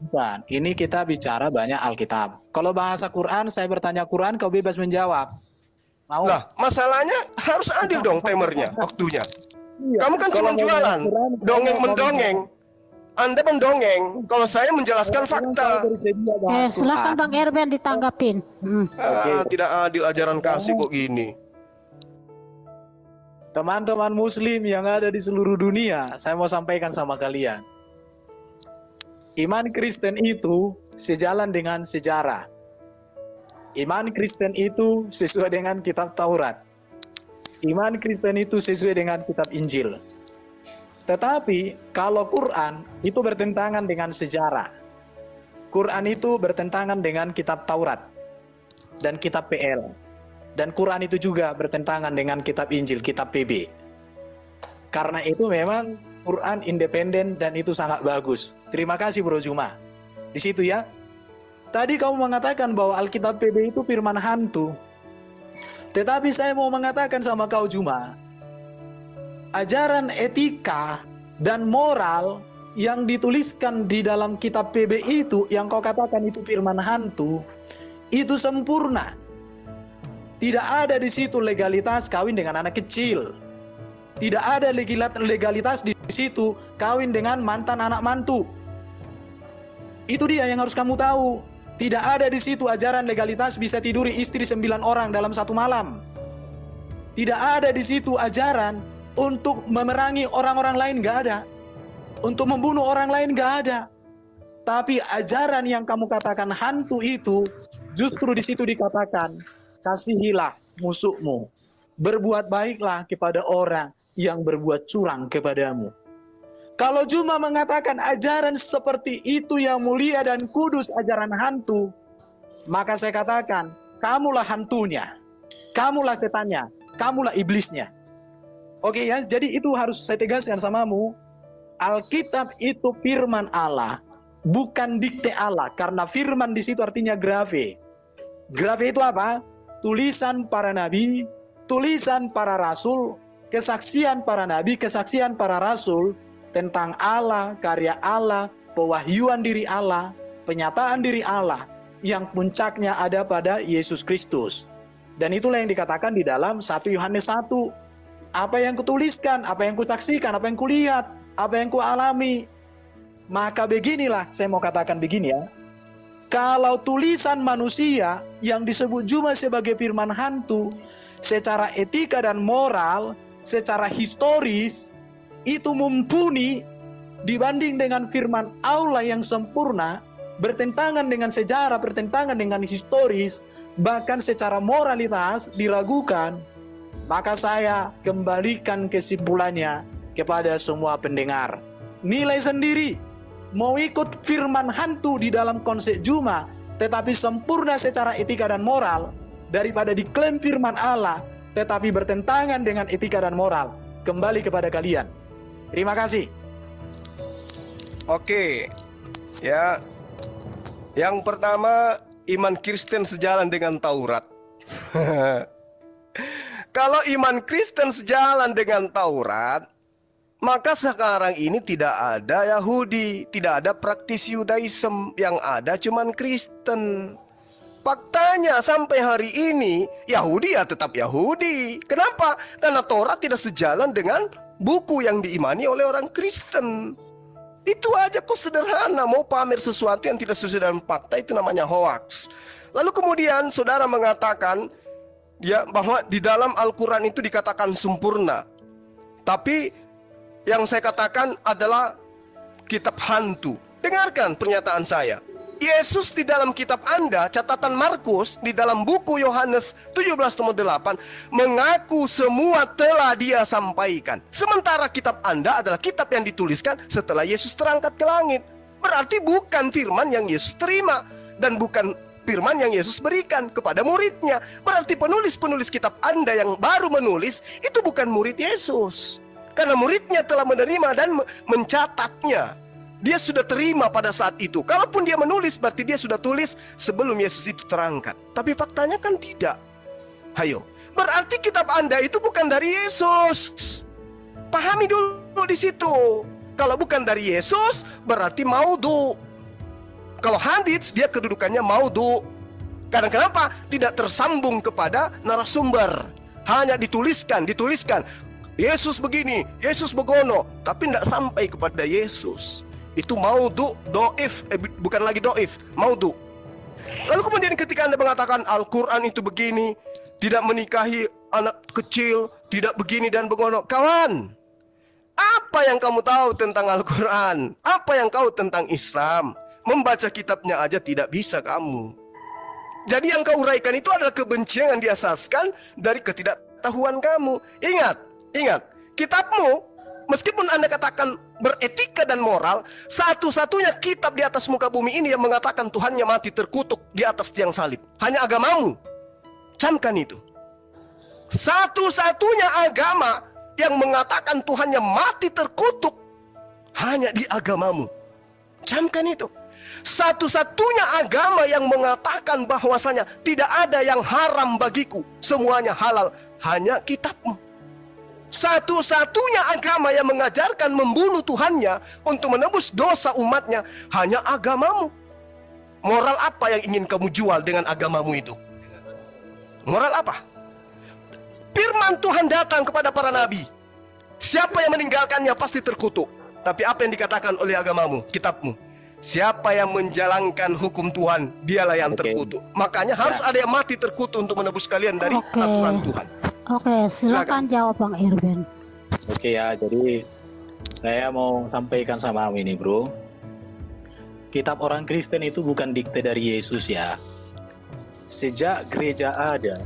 Bukan, ini kita bicara banyak Alkitab. Kalau bahasa Quran, saya bertanya Quran, kau bebas menjawab. Mau? Lah, masalahnya harus adil dong timernya, waktunya. Kamu kan cuma jualan, dongeng-mendongeng. Anda mendongeng, kalau saya menjelaskan fakta. Silakan Bang Erben ditanggapin. Tidak adil ajaran kasih kok gini. Teman-teman muslim yang ada di seluruh dunia, saya mau sampaikan sama kalian. Iman Kristen itu sejalan dengan sejarah. Iman Kristen itu sesuai dengan kitab Taurat. Iman Kristen itu sesuai dengan kitab Injil. Tetapi kalau Quran itu bertentangan dengan sejarah. Quran itu bertentangan dengan kitab Taurat dan kitab PL. Dan Quran itu juga bertentangan dengan kitab Injil, kitab PB. Karena itu memang Quran independen dan itu sangat bagus. Terima kasih Bro Juma. Di situ ya. Tadi kamu mengatakan bahwa Alkitab PB itu firman hantu. Tetapi saya mau mengatakan sama kau Juma, ajaran etika dan moral yang dituliskan di dalam kitab PB itu, yang kau katakan itu firman hantu, itu sempurna. Tidak ada di situ legalitas kawin dengan anak kecil. Tidak ada legalitas di situ kawin dengan mantan anak mantu. Itu dia yang harus kamu tahu. Tidak ada di situ ajaran legalitas bisa tiduri istri 9 orang dalam satu malam. Tidak ada di situ ajaran untuk memerangi orang-orang lain, nggak ada. Untuk membunuh orang lain, nggak ada. Tapi ajaran yang kamu katakan hantu itu, justru di situ dikatakan, kasihilah musuhmu. Berbuat baiklah kepada orang yang berbuat curang kepadamu. Kalau cuma mengatakan ajaran seperti itu yang mulia dan kudus, ajaran hantu, maka saya katakan, kamulah hantunya, kamulah setannya, kamulah iblisnya. Oke ya, jadi itu harus saya tegaskan samamu. Alkitab itu firman Allah, bukan dikte Allah, karena firman di situ artinya grave. Grave itu apa? Tulisan para nabi, tulisan para rasul, kesaksian para nabi, kesaksian para rasul tentang Allah, karya Allah, pewahyuan diri Allah, penyataan diri Allah yang puncaknya ada pada Yesus Kristus. Dan itulah yang dikatakan di dalam 1 Yohanes 1. Apa yang kutuliskan, apa yang kusaksikan, apa yang kulihat, apa yang kualami. Maka beginilah, saya mau katakan begini ya. Kalau tulisan manusia yang disebut cuma sebagai firman hantu, secara etika dan moral, secara historis, itu mumpuni dibanding dengan firman Allah yang sempurna, bertentangan dengan sejarah, bertentangan dengan historis, bahkan secara moralitas diragukan, maka saya kembalikan kesimpulannya kepada semua pendengar. Nilai sendiri, mau ikut firman hantu di dalam konsep Juma, tetapi sempurna secara etika dan moral, daripada diklaim firman Allah, tetapi bertentangan dengan etika dan moral. Kembali kepada kalian. Terima kasih. Oke, ya. Yang pertama, iman Kristen sejalan dengan Taurat. Kalau iman Kristen sejalan dengan Taurat, maka sekarang ini tidak ada Yahudi, tidak ada praktisi Yudaism, yang ada cuman Kristen. Faktanya sampai hari ini Yahudi ya tetap Yahudi. Kenapa? Karena Taurat tidak sejalan dengan buku yang diimani oleh orang Kristen. Itu aja kok sederhana. Mau pamer sesuatu yang tidak sesuai dengan fakta, itu namanya hoax. Lalu kemudian saudara mengatakan ya bahwa di dalam Al-Quran itu dikatakan sempurna. Tapi yang saya katakan adalah kitab hantu. Dengarkan pernyataan saya. Yesus di dalam kitab Anda, catatan Markus, di dalam buku Yohanes 17:8, mengaku semua telah dia sampaikan. Sementara kitab Anda adalah kitab yang dituliskan setelah Yesus terangkat ke langit. Berarti bukan firman yang Yesus terima, dan bukan firman yang Yesus berikan kepada muridnya. Berarti penulis-penulis kitab Anda yang baru menulis, itu bukan murid Yesus. Karena muridnya telah menerima dan mencatatnya. Dia sudah terima pada saat itu. Kalaupun dia menulis, berarti dia sudah tulis sebelum Yesus itu terangkat. Tapi faktanya kan tidak. Hayo, berarti kitab Anda itu bukan dari Yesus. Pahami dulu di situ. Kalau bukan dari Yesus, berarti maudhu. Kalau hadits, dia kedudukannya maudhu. Karena kenapa? Tidak tersambung kepada narasumber. Hanya dituliskan. Yesus begini, Yesus begono, tapi tidak sampai kepada Yesus. Itu maudhu, doif, bukan lagi doif, maudhu. Lalu kemudian ketika Anda mengatakan Al-Quran itu begini, tidak menikahi anak kecil, tidak begini dan begono. Kawan, Apa yang kamu tahu tentang Al-Quran? Apa yang kau tentang Islam? Membaca kitabnya aja tidak bisa kamu. Jadi yang kau uraikan itu adalah kebencian yang diasaskan dari ketidaktahuan kamu. Ingat, kitabmu, meskipun Anda katakan beretika dan moral, satu-satunya kitab di atas muka bumi ini yang mengatakan Tuhannya mati terkutuk di atas tiang salib. Hanya agamamu. Camkan itu. Satu-satunya agama yang mengatakan Tuhannya mati terkutuk hanya di agamamu. Camkan itu. Satu-satunya agama yang mengatakan bahwasanya tidak ada yang haram bagiku, semuanya halal, hanya kitabmu. Satu-satunya agama yang mengajarkan membunuh Tuhannya untuk menebus dosa umatnya hanya agamamu. Moral apa yang ingin kamu jual dengan agamamu itu? Moral apa? Firman Tuhan datang kepada para nabi. Siapa yang meninggalkannya pasti terkutuk. Tapi apa yang dikatakan oleh agamamu, kitabmu? Siapa yang menjalankan hukum Tuhan, dialah yang terkutuk. Makanya harus ada yang mati terkutuk untuk menebus kalian dari aturan Tuhan. Oke, silakan jawab Bang Irben. Oke ya, jadi saya mau sampaikan sama kamu ini, bro. Kitab orang Kristen itu bukan dikte dari Yesus ya. Sejak gereja ada,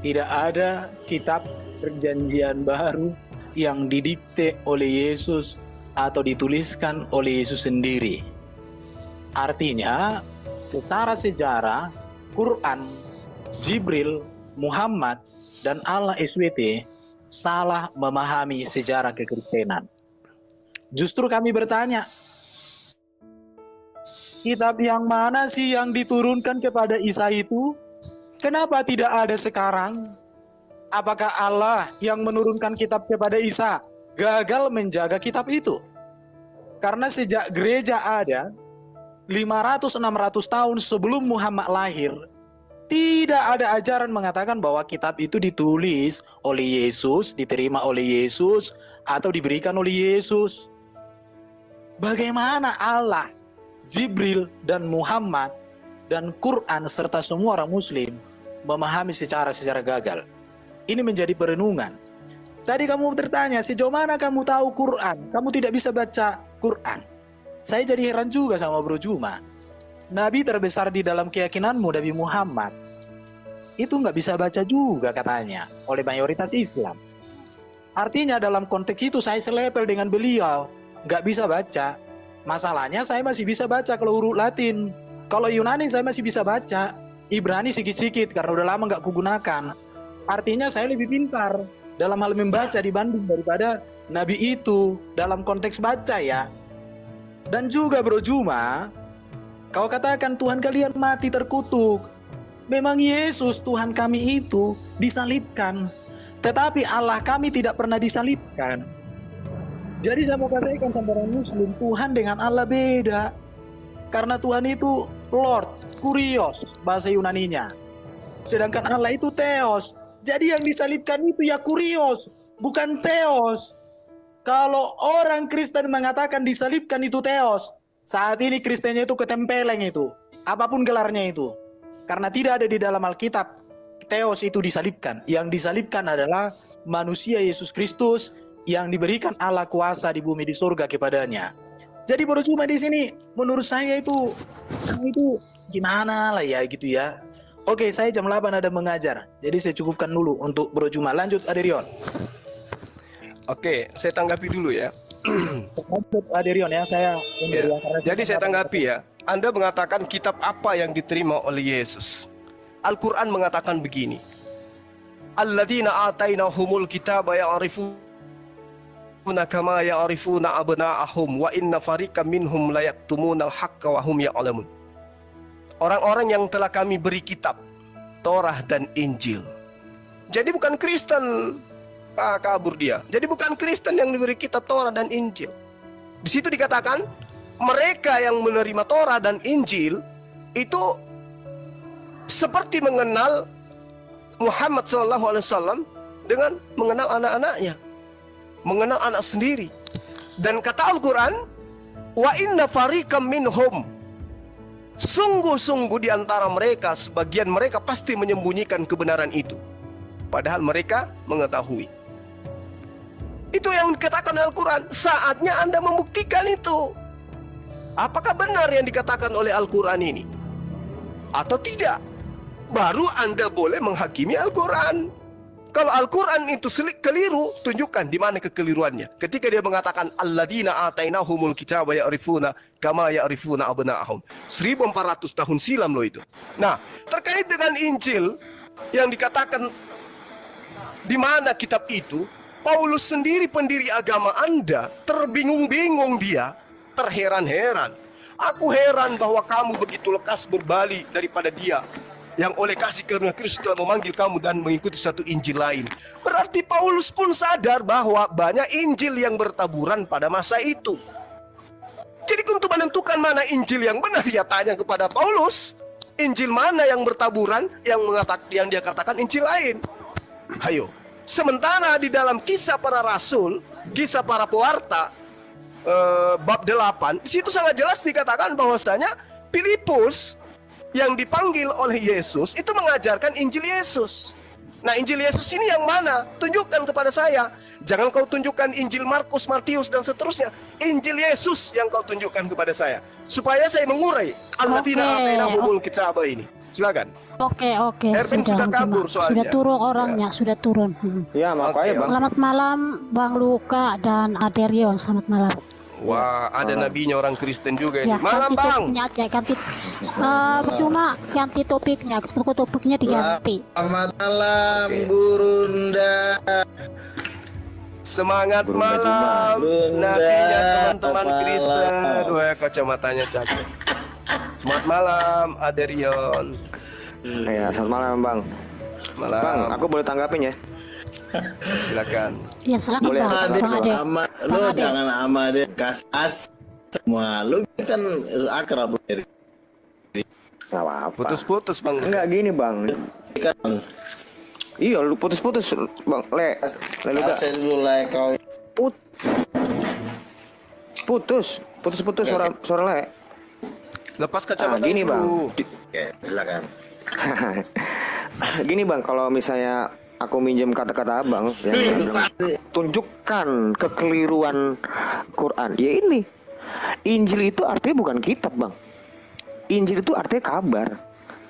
tidak ada kitab perjanjian baru yang didikte oleh Yesus atau dituliskan oleh Yesus sendiri. Artinya, secara sejarah, Quran, Jibril, Muhammad, dan Allah SWT salah memahami sejarah kekristenan. Justru kami bertanya, kitab yang mana sih yang diturunkan kepada Isa itu? Kenapa tidak ada sekarang? Apakah Allah yang menurunkan kitab kepada Isa gagal menjaga kitab itu? Karena sejak gereja ada, 500-600 tahun sebelum Muhammad lahir, tidak ada ajaran mengatakan bahwa kitab itu ditulis oleh Yesus, diterima oleh Yesus, atau diberikan oleh Yesus. Bagaimana Allah, Jibril, dan Muhammad, dan Quran, serta semua orang Muslim memahami secara gagal? Ini menjadi perenungan. Tadi kamu bertanya, sejauh mana kamu tahu Quran? Kamu tidak bisa baca Quran. Saya jadi heran juga sama Bro Juma. Nabi terbesar di dalam keyakinanmu, Nabi Muhammad, itu nggak bisa baca juga katanya oleh mayoritas Islam. Artinya dalam konteks itu saya selepel dengan beliau, nggak bisa baca. Masalahnya saya masih bisa baca kalau huruf Latin. Kalau Yunani saya masih bisa baca. Ibrani sedikit-sedikit karena udah lama nggak kugunakan. Artinya saya lebih pintar dalam hal membaca dibanding daripada Nabi itu dalam konteks baca ya. Dan juga Bro Juma, kau katakan Tuhan kalian mati terkutuk. Memang Yesus Tuhan kami itu disalibkan, tetapi Allah kami tidak pernah disalibkan. Jadi saya mau katakan sama orang Muslim, Tuhan dengan Allah beda. Karena Tuhan itu Lord, Kurios bahasa Yunaninya. Sedangkan Allah itu Theos. Jadi yang disalibkan itu ya Kurios, bukan Theos. Kalau orang Kristen mengatakan disalibkan itu Theos, saat ini Kristennya itu ketempeleng itu, apapun gelarnya itu. Karena tidak ada di dalam Alkitab Theos itu disalibkan. Yang disalibkan adalah manusia Yesus Kristus yang diberikan Allah kuasa di bumi di surga kepadanya. Jadi baru cuma di sini menurut saya itu gimana lah ya gitu ya. Oke, saya jam 8 ada mengajar. Jadi saya cukupkan dulu untuk Bro Juma. Lanjut Aderion. Oke, saya tanggapi dulu ya. Lanjut Aderion ya, saya ya. Jadi saya tanggapi ya. Anda mengatakan kitab apa yang diterima oleh Yesus? Al-Quran mengatakan begini. Alladzina atainahumul kitaba ya'rifuna kama ya'rifuna abna'ahum wa inna fariqam minhum la yaktumunal haqqa wa hum ya'lamun. Orang-orang yang telah kami beri kitab Torah dan Injil. Jadi bukan Kristen kabur dia. Jadi bukan Kristen yang diberi kitab Torah dan Injil. Di situ dikatakan mereka yang menerima Torah dan Injil itu seperti mengenal Muhammad SAW dengan mengenal anak-anaknya, mengenal anak sendiri. Dan kata Al-Quran, wa inna fariqam minhum, sungguh-sungguh di antara mereka sebagian mereka pasti menyembunyikan kebenaran itu, padahal mereka mengetahui. Itu yang dikatakan Al-Quran. Saatnya Anda membuktikan itu. Apakah benar yang dikatakan oleh Al-Quran ini? Atau tidak? Baru Anda boleh menghakimi Al-Quran. Kalau Al-Quran itu keliru, tunjukkan di mana kekeliruannya. Ketika dia mengatakan alladzina atainahumul kitaba ya'rifuna kama ya'rifuna abna'ahum. 1400 tahun silam loh itu. Nah, terkait dengan Injil yang dikatakan di mana kitab itu, Paulus sendiri pendiri agama Anda, terbingung-bingung dia, terheran-heran. Aku heran bahwa kamu begitu lekas berbalik daripada dia yang oleh kasih karunia Kristus telah memanggil kamu dan mengikuti satu Injil lain. Berarti Paulus pun sadar bahwa banyak Injil yang bertaburan pada masa itu. Jadi untuk menentukan mana Injil yang benar, dia tanya kepada Paulus, Injil mana yang bertaburan, yang dia katakan Injil lain. Ayo. Sementara di dalam kisah para rasul, kisah para pewarta, bab 8, di situ sangat jelas dikatakan bahwasanya Filipus yang dipanggil oleh Yesus itu mengajarkan Injil Yesus. Nah, Injil Yesus ini yang mana? Tunjukkan kepada saya. Jangan kau tunjukkan Injil Markus, Matius dan seterusnya. Injil Yesus yang kau tunjukkan kepada saya, supaya saya mengurai alladzina atainahumul kitaba ini. Silakan. Oke. Erwin sudah kabur soalnya. Sudah turun orangnya, sudah turun. Ya, makanya Bang. Selamat malam Bang Luka dan Aderion. Selamat malam. Wah, ada nabinya orang Kristen juga ini. Ya, Malam, Bang. Cuma ganti topiknya, topiknya diganti. Selamat malam, Gurunda. Semangat malam, nabinya teman-teman Kristen. Wah, kacamatanya cacat. Selamat malam, Aderion. Ya, selamat malam Bang. Malam. Bang, aku boleh tanggapin ya? Silakan. Ya, silakan Boleh, Bang. Bang Ade. Lu jangan ama deh kas semua. Lu kan akrab dari. Gak apa-apa. Putus-putus, Bang. Enggak gini Bang. Kan Iya, lu putus-putus Bang. Lalu saya dulu lah kau. Putus suara le. Lepas kacamata Gini Bang. Oke, silakan. Gini Bang, kalau misalnya aku minjem kata-kata Abang yang tunjukkan kekeliruan Quran. Ya ini. Injil itu artinya bukan kitab, Bang. Injil itu artinya kabar.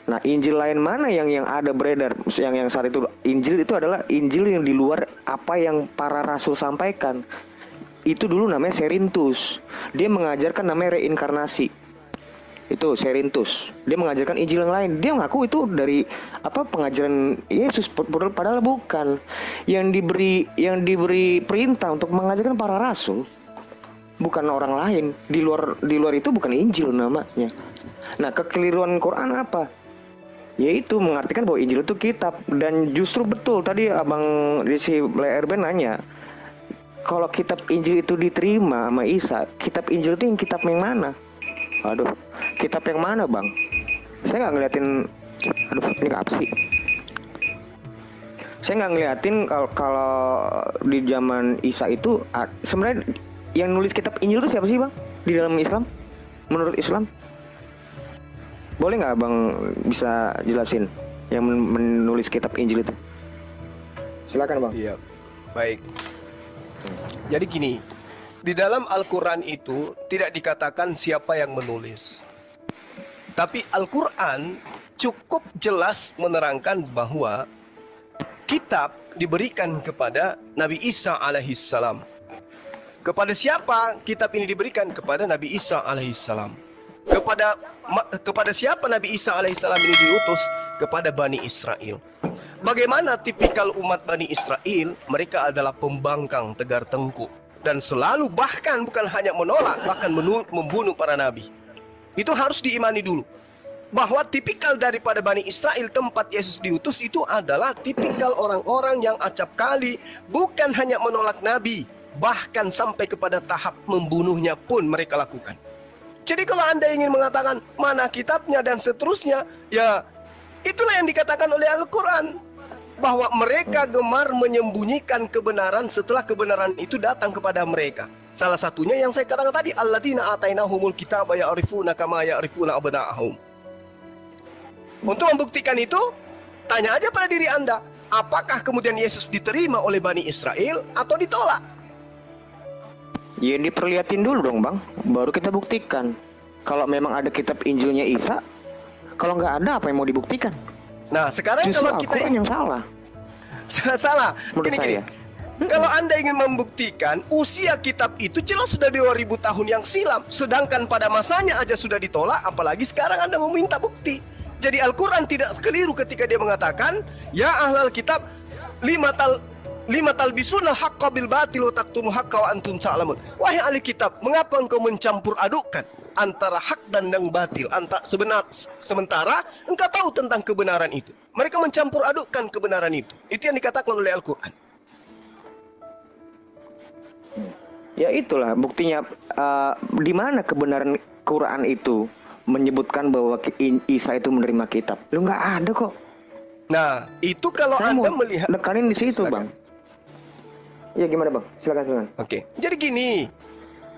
Nah, Injil lain mana yang ada beredar? Yang saat itu Injil itu adalah Injil yang di luar apa yang para rasul sampaikan. Itu dulu namanya Serintus. Dia mengajarkan namanya reinkarnasi. Itu Serintus. Dia mengajarkan Injil yang lain. Dia ngaku itu dari pengajaran Yesus, padahal bukan. Yang diberi perintah untuk mengajarkan para rasul, bukan orang lain. Di luar itu bukan Injil namanya. Nah, kekeliruan Quran apa? Yaitu mengartikan bahwa Injil itu kitab. Dan justru betul tadi Abang si Erben nanya, kalau kitab Injil itu diterima sama Isa, kitab Injil itu yang kitab yang mana? Aduh, kitab yang mana Bang? Saya nggak ngeliatin. Aduh, ini apa sih? Saya nggak ngeliatin kalau di zaman Isa itu sebenarnya yang nulis kitab Injil itu siapa sih Bang? Di dalam Islam? Menurut Islam? Boleh nggak Bang bisa jelasin yang menulis kitab Injil itu? Silakan Bang. Iya, baik. Jadi gini, di dalam Al-Quran itu tidak dikatakan siapa yang menulis. Tapi Al-Quran cukup jelas menerangkan bahwa kitab diberikan kepada Nabi Isa alaihissalam. Kepada siapa kitab ini diberikan? Kepada Nabi Isa alaihissalam. Kepada siapa Nabi Isa alaihissalam ini diutus? Kepada Bani Israel. Bagaimana tipikal umat Bani Israel? Mereka adalah pembangkang tegar tengkuk. Dan selalu bahkan bukan hanya menolak, bahkan membunuh para nabi. Itu harus diimani dulu. Bahwa tipikal daripada Bani Israel tempat Yesus diutus itu adalah tipikal orang-orang yang acap kali. Bukan hanya menolak nabi, bahkan sampai kepada tahap membunuhnya pun mereka lakukan. Jadi kalau Anda ingin mengatakan mana kitabnya dan seterusnya, ya itulah yang dikatakan oleh Al-Quran. Bahwa mereka gemar menyembunyikan kebenaran setelah kebenaran itu datang kepada mereka. Salah satunya yang saya katakan tadi, alladzina atainahumul kitaba ya'rifuna kama ya'rifuna abna'ahum. Untuk membuktikan itu, tanya aja pada diri Anda, apakah kemudian Yesus diterima oleh Bani Israel atau ditolak? Ya diperlihatin dulu dong bang, baru kita buktikan. Kalau memang ada kitab Injilnya Isa, kalau nggak ada apa yang mau dibuktikan? Nah sekarang Justru kalau kita Al-Quran yang salah. salah, Menurut gini. saya. Kalau Anda ingin membuktikan usia kitab itu jelas sudah 2000 tahun yang silam, sedangkan pada masanya aja sudah ditolak, apalagi sekarang Anda meminta bukti. Jadi Al-Quran tidak keliru ketika dia mengatakan, ya ahlal kitab lima talbisunal haqqa bil batil wa taktumul haqqa wa antum ta'lamun. Wahai ahli kitab, mengapa engkau mencampur adukkan antara hak dan yang batil? Sementara engkau tahu tentang kebenaran itu. Mereka mencampur adukkan kebenaran itu. Itu yang dikatakan oleh Al-Quran. Ya itulah buktinya. Di mana kebenaran Quran itu menyebutkan bahwa Isa itu menerima kitab? Lu nggak ada kok. Nah, itu kalau Saya Anda mau melihat nekanin di situ, Silakan. Bang. Ya gimana, Bang? Silakan. Oke. Jadi gini,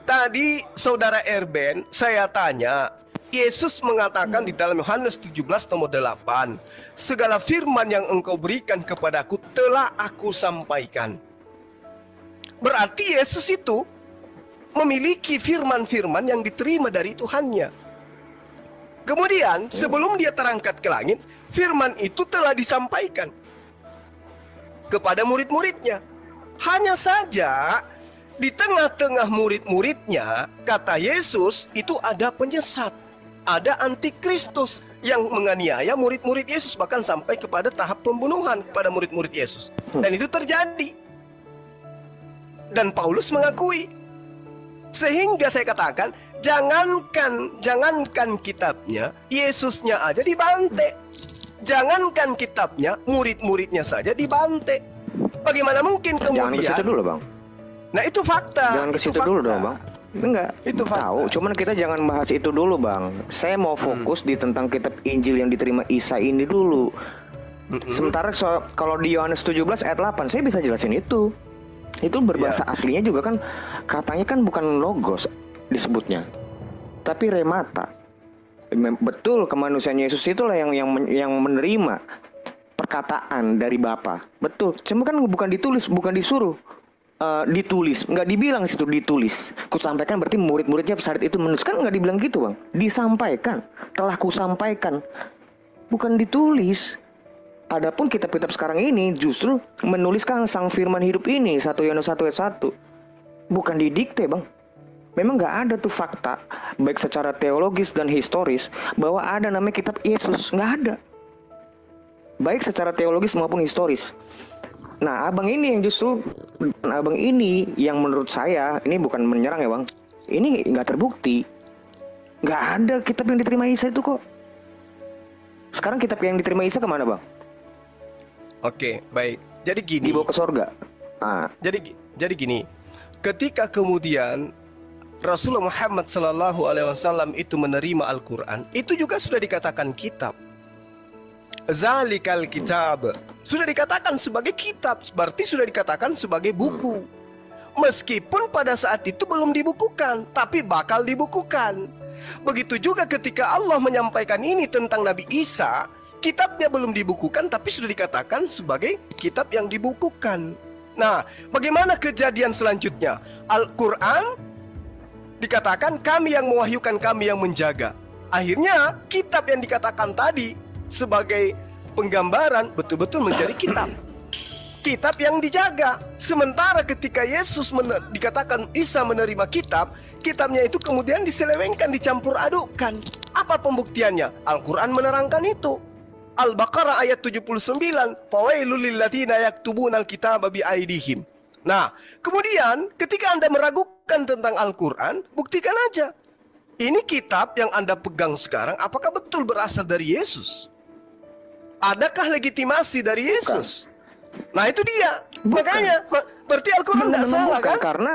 tadi saudara Erben saya tanya, Yesus mengatakan di dalam Yohanes 17 nomor 8, segala firman yang engkau berikan kepadaku telah aku sampaikan. Berarti Yesus itu memiliki firman-firman yang diterima dari Tuhannya. Kemudian sebelum dia terangkat ke langit, firman itu telah disampaikan kepada murid-muridnya. Hanya saja di tengah-tengah murid-muridnya, kata Yesus, itu ada penyesat, ada antikristus yang menganiaya murid-murid Yesus, bahkan sampai kepada tahap pembunuhan pada murid-murid Yesus. Dan itu terjadi. Dan Paulus mengakui. Sehingga saya katakan, jangankan kitabnya, Yesusnya aja dibantai. Jangankan kitabnya, murid-muridnya saja dibantai. Bagaimana mungkin kemudian? Jangan ke situ dulu, Bang. Nah, itu fakta. Jangan ke situ dulu dong, Bang. Enggak. Itu fakta. Tahu, cuman kita jangan bahas itu dulu, Bang. Saya mau fokus di tentang kitab Injil yang diterima Isa ini dulu. Sementara kalau di Yohanes 17 ayat 8, saya bisa jelasin itu. Itu berbahasa aslinya juga kan, katanya kan bukan logos disebutnya, tapi remata. Betul, kemanusiaan Yesus itulah yang menerima perkataan dari Bapa. Betul. Cuma kan bukan ditulis, bukan disuruh ditulis, nggak dibilang situ ditulis. Ku sampaikan berarti murid-muridnya saat itu menulis, kan nggak dibilang gitu, Bang. Disampaikan, telah ku sampaikan, bukan ditulis. Adapun kitab-kitab sekarang ini justru menuliskan sang firman hidup ini, 1 Yohanes 1 ayat 1. Bukan didikte, Bang. Memang nggak ada tuh fakta, baik secara teologis dan historis, bahwa ada namanya kitab Yesus. Nggak ada. Baik secara teologis maupun historis. Nah, abang ini yang menurut saya, ini bukan menyerang ya, Bang. Ini nggak terbukti. Nggak ada kitab yang diterima Isa itu kok. Sekarang kitab yang diterima Isa kemana, Bang? Oke, baik. Jadi gini. Dibawa ke sorga. Jadi gini. Ketika kemudian Rasulullah Muhammad SAW itu menerima Al-Quran, itu juga sudah dikatakan kitab. Zalikal kitab, sudah dikatakan sebagai kitab, berarti sudah dikatakan sebagai buku. Meskipun pada saat itu belum dibukukan, tapi bakal dibukukan. Begitu juga ketika Allah menyampaikan ini tentang Nabi Isa, kitabnya belum dibukukan, tapi sudah dikatakan sebagai kitab yang dibukukan. Nah, bagaimana kejadian selanjutnya? Al-Quran dikatakan kami yang mewahyukan, kami yang menjaga. Akhirnya kitab yang dikatakan tadi sebagai penggambaran betul-betul menjadi kitab. Kitab yang dijaga. Sementara ketika Yesus dikatakan Isa menerima kitab, kitabnya itu kemudian diselewengkan, dicampur adukkan. Apa pembuktiannya? Al-Quran menerangkan itu. Al-Baqarah ayat 79, fawailul lilladzina yaktubunal kitaba biaidihim. Nah, kemudian ketika Anda meragukan tentang Al-Quran, buktikan aja. Ini kitab yang Anda pegang sekarang, apakah betul berasal dari Yesus? Adakah legitimasi dari Yesus? Nah, itu dia. Bukan. Makanya, berarti Al-Quran tidak salah kan? Karena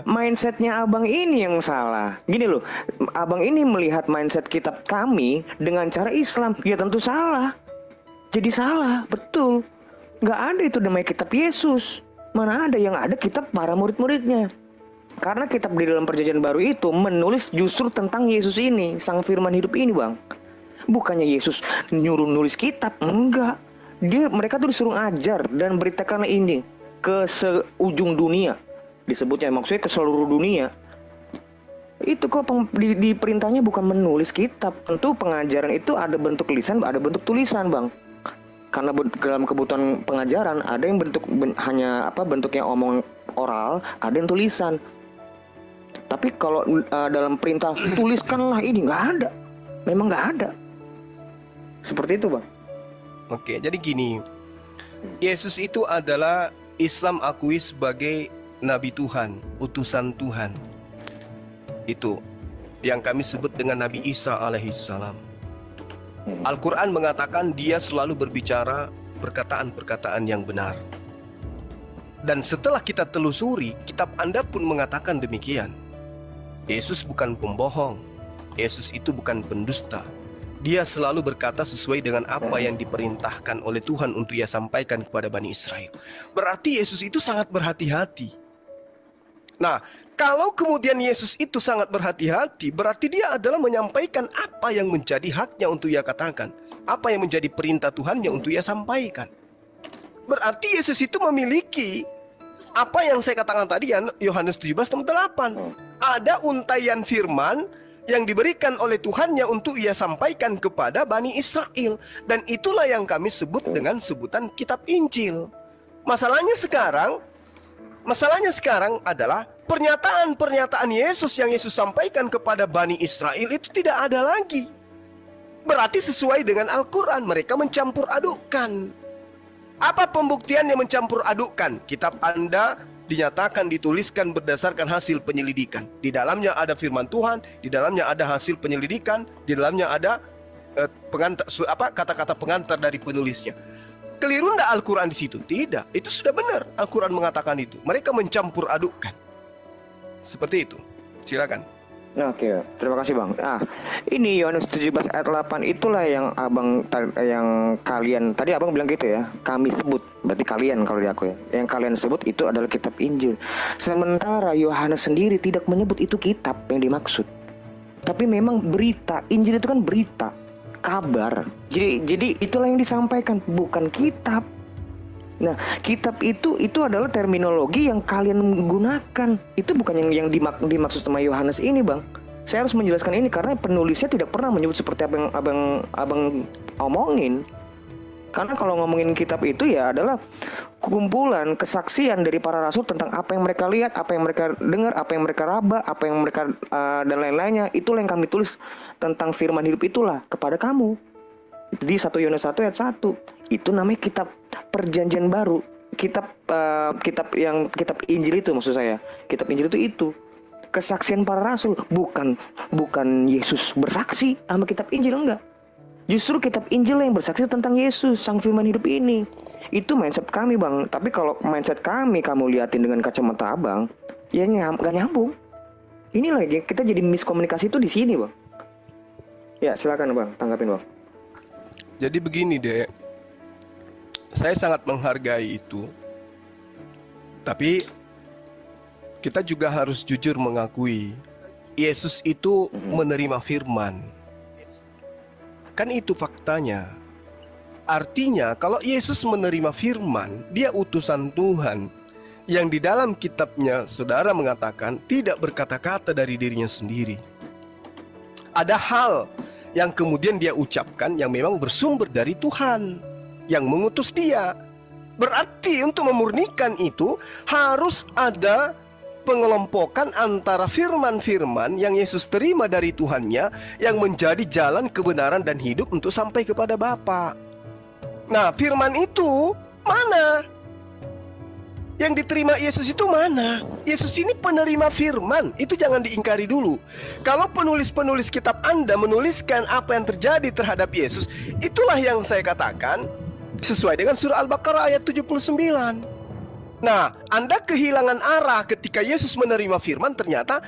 mindsetnya abang ini yang salah. Gini loh, abang ini melihat mindset kitab kami dengan cara Islam. Ya tentu salah. Jadi salah, betul. Nggak ada itu namanya kitab Yesus. Mana ada, yang ada kitab para murid-muridnya. Karena kitab di dalam perjanjian baru itu menulis justru tentang Yesus ini, sang firman hidup ini, Bang. Bukannya Yesus nyuruh nulis kitab, enggak. Mereka tuh disuruh ajar dan beritakan ini ke seujung dunia. disebutnya, maksudnya ke seluruh dunia. Itu kok di perintahnya bukan menulis kitab. Tentu pengajaran itu ada bentuk lisan, ada bentuk tulisan, Bang. Karena dalam kebutuhan pengajaran ada yang hanya bentuknya omong oral, ada yang tulisan. Tapi kalau dalam perintah tuliskanlah ini, nggak ada. Memang nggak ada. Seperti itu, Bang. Oke, jadi gini. Yesus itu adalah Islam akui sebagai Nabi Tuhan, utusan Tuhan. Itu yang kami sebut dengan Nabi Isa alaihissalam. Al-Quran mengatakan dia selalu berbicara perkataan-perkataan yang benar. Dan setelah kita telusuri, kitab Anda pun mengatakan demikian. Yesus bukan pembohong. Yesus itu bukan pendusta. Dia selalu berkata sesuai dengan apa yang diperintahkan oleh Tuhan untuk ia sampaikan kepada Bani Israel. Berarti Yesus itu sangat berhati-hati. Nah, kalau kemudian Yesus itu sangat berhati-hati, berarti dia adalah menyampaikan apa yang menjadi haknya untuk ia katakan. Apa yang menjadi perintah Tuhannya untuk ia sampaikan. Berarti Yesus itu memiliki apa yang saya katakan tadi, Yohanes 17:8. Ada untaian firman yang diberikan oleh Tuhannya untuk ia sampaikan kepada Bani Israel. Dan itulah yang kami sebut dengan sebutan kitab Injil. Masalahnya sekarang adalah pernyataan-pernyataan Yesus yang Yesus sampaikan kepada Bani Israel itu tidak ada lagi. Berarti sesuai dengan Al-Quran, mereka mencampur adukkan. Apa pembuktian yang mencampur adukkan? Kitab Anda dinyatakan dituliskan berdasarkan hasil penyelidikan. Di dalamnya ada firman Tuhan, di dalamnya ada hasil penyelidikan, di dalamnya ada kata-kata pengantar dari penulisnya. Keliru enggak Al-Quran di situ? Tidak, itu sudah benar. Al-Quran mengatakan itu. Mereka mencampur adukkan. Seperti itu. Silakan. Oke, terima kasih, Bang. Ini Yohanes 17 ayat 8 itulah yang kalian tadi Abang bilang gitu ya. Kami sebut, berarti kalian kalau di aku ya. Yang kalian sebut itu adalah kitab Injil. Sementara Yohanes sendiri tidak menyebut itu kitab yang dimaksud. Tapi memang berita. Injil itu kan berita, kabar. Jadi itulah yang disampaikan, bukan kitab. Nah, kitab itu adalah terminologi yang kalian gunakan. Itu bukan yang dimaksud sama Yohanes ini, Bang. Saya harus menjelaskan ini karena penulisnya tidak pernah menyebut seperti apa yang abang omongin. Karena kalau ngomongin kitab itu ya adalah kumpulan kesaksian dari para rasul tentang apa yang mereka lihat, apa yang mereka dengar, apa yang mereka raba, apa yang mereka dan lain-lainnya. Itulah yang kami tulis tentang firman hidup itulah kepada kamu. Di 1 Yohanes 1 ayat 1. Itu namanya kitab Perjanjian Baru. Kitab Injil itu maksud saya. Kitab Injil itu kesaksian para rasul, bukan Yesus bersaksi sama kitab Injil, enggak. Justru kitab Injil yang bersaksi tentang Yesus, sang firman hidup ini. Itu mindset kami, Bang. Tapi kalau mindset kami kamu liatin dengan kacamata Abang, ya gak nyambung. Inilah kita jadi miskomunikasi itu di sini, Bang. Ya, silakan, Bang, tanggapin, Bang. Jadi begini, Dek. Saya sangat menghargai itu. Tapi kita juga harus jujur mengakui Yesus itu menerima firman. Kan itu faktanya. Artinya kalau Yesus menerima firman, dia utusan Tuhan yang di dalam kitabnya saudara mengatakan tidak berkata-kata dari dirinya sendiri. Ada hal yang kemudian dia ucapkan yang memang bersumber dari Tuhan yang mengutus dia. Berarti untuk memurnikan itu harus ada pengelompokan antara firman-firman yang Yesus terima dari Tuhannya yang menjadi jalan kebenaran dan hidup untuk sampai kepada Bapa. Nah, firman itu mana? Yang diterima Yesus itu mana? Yesus ini penerima firman. Itu jangan diingkari dulu. Kalau penulis-penulis kitab Anda menuliskan apa yang terjadi terhadap Yesus, itulah yang saya katakan sesuai dengan surah Al-Baqarah ayat 79. Nah, Anda kehilangan arah ketika Yesus menerima firman. Ternyata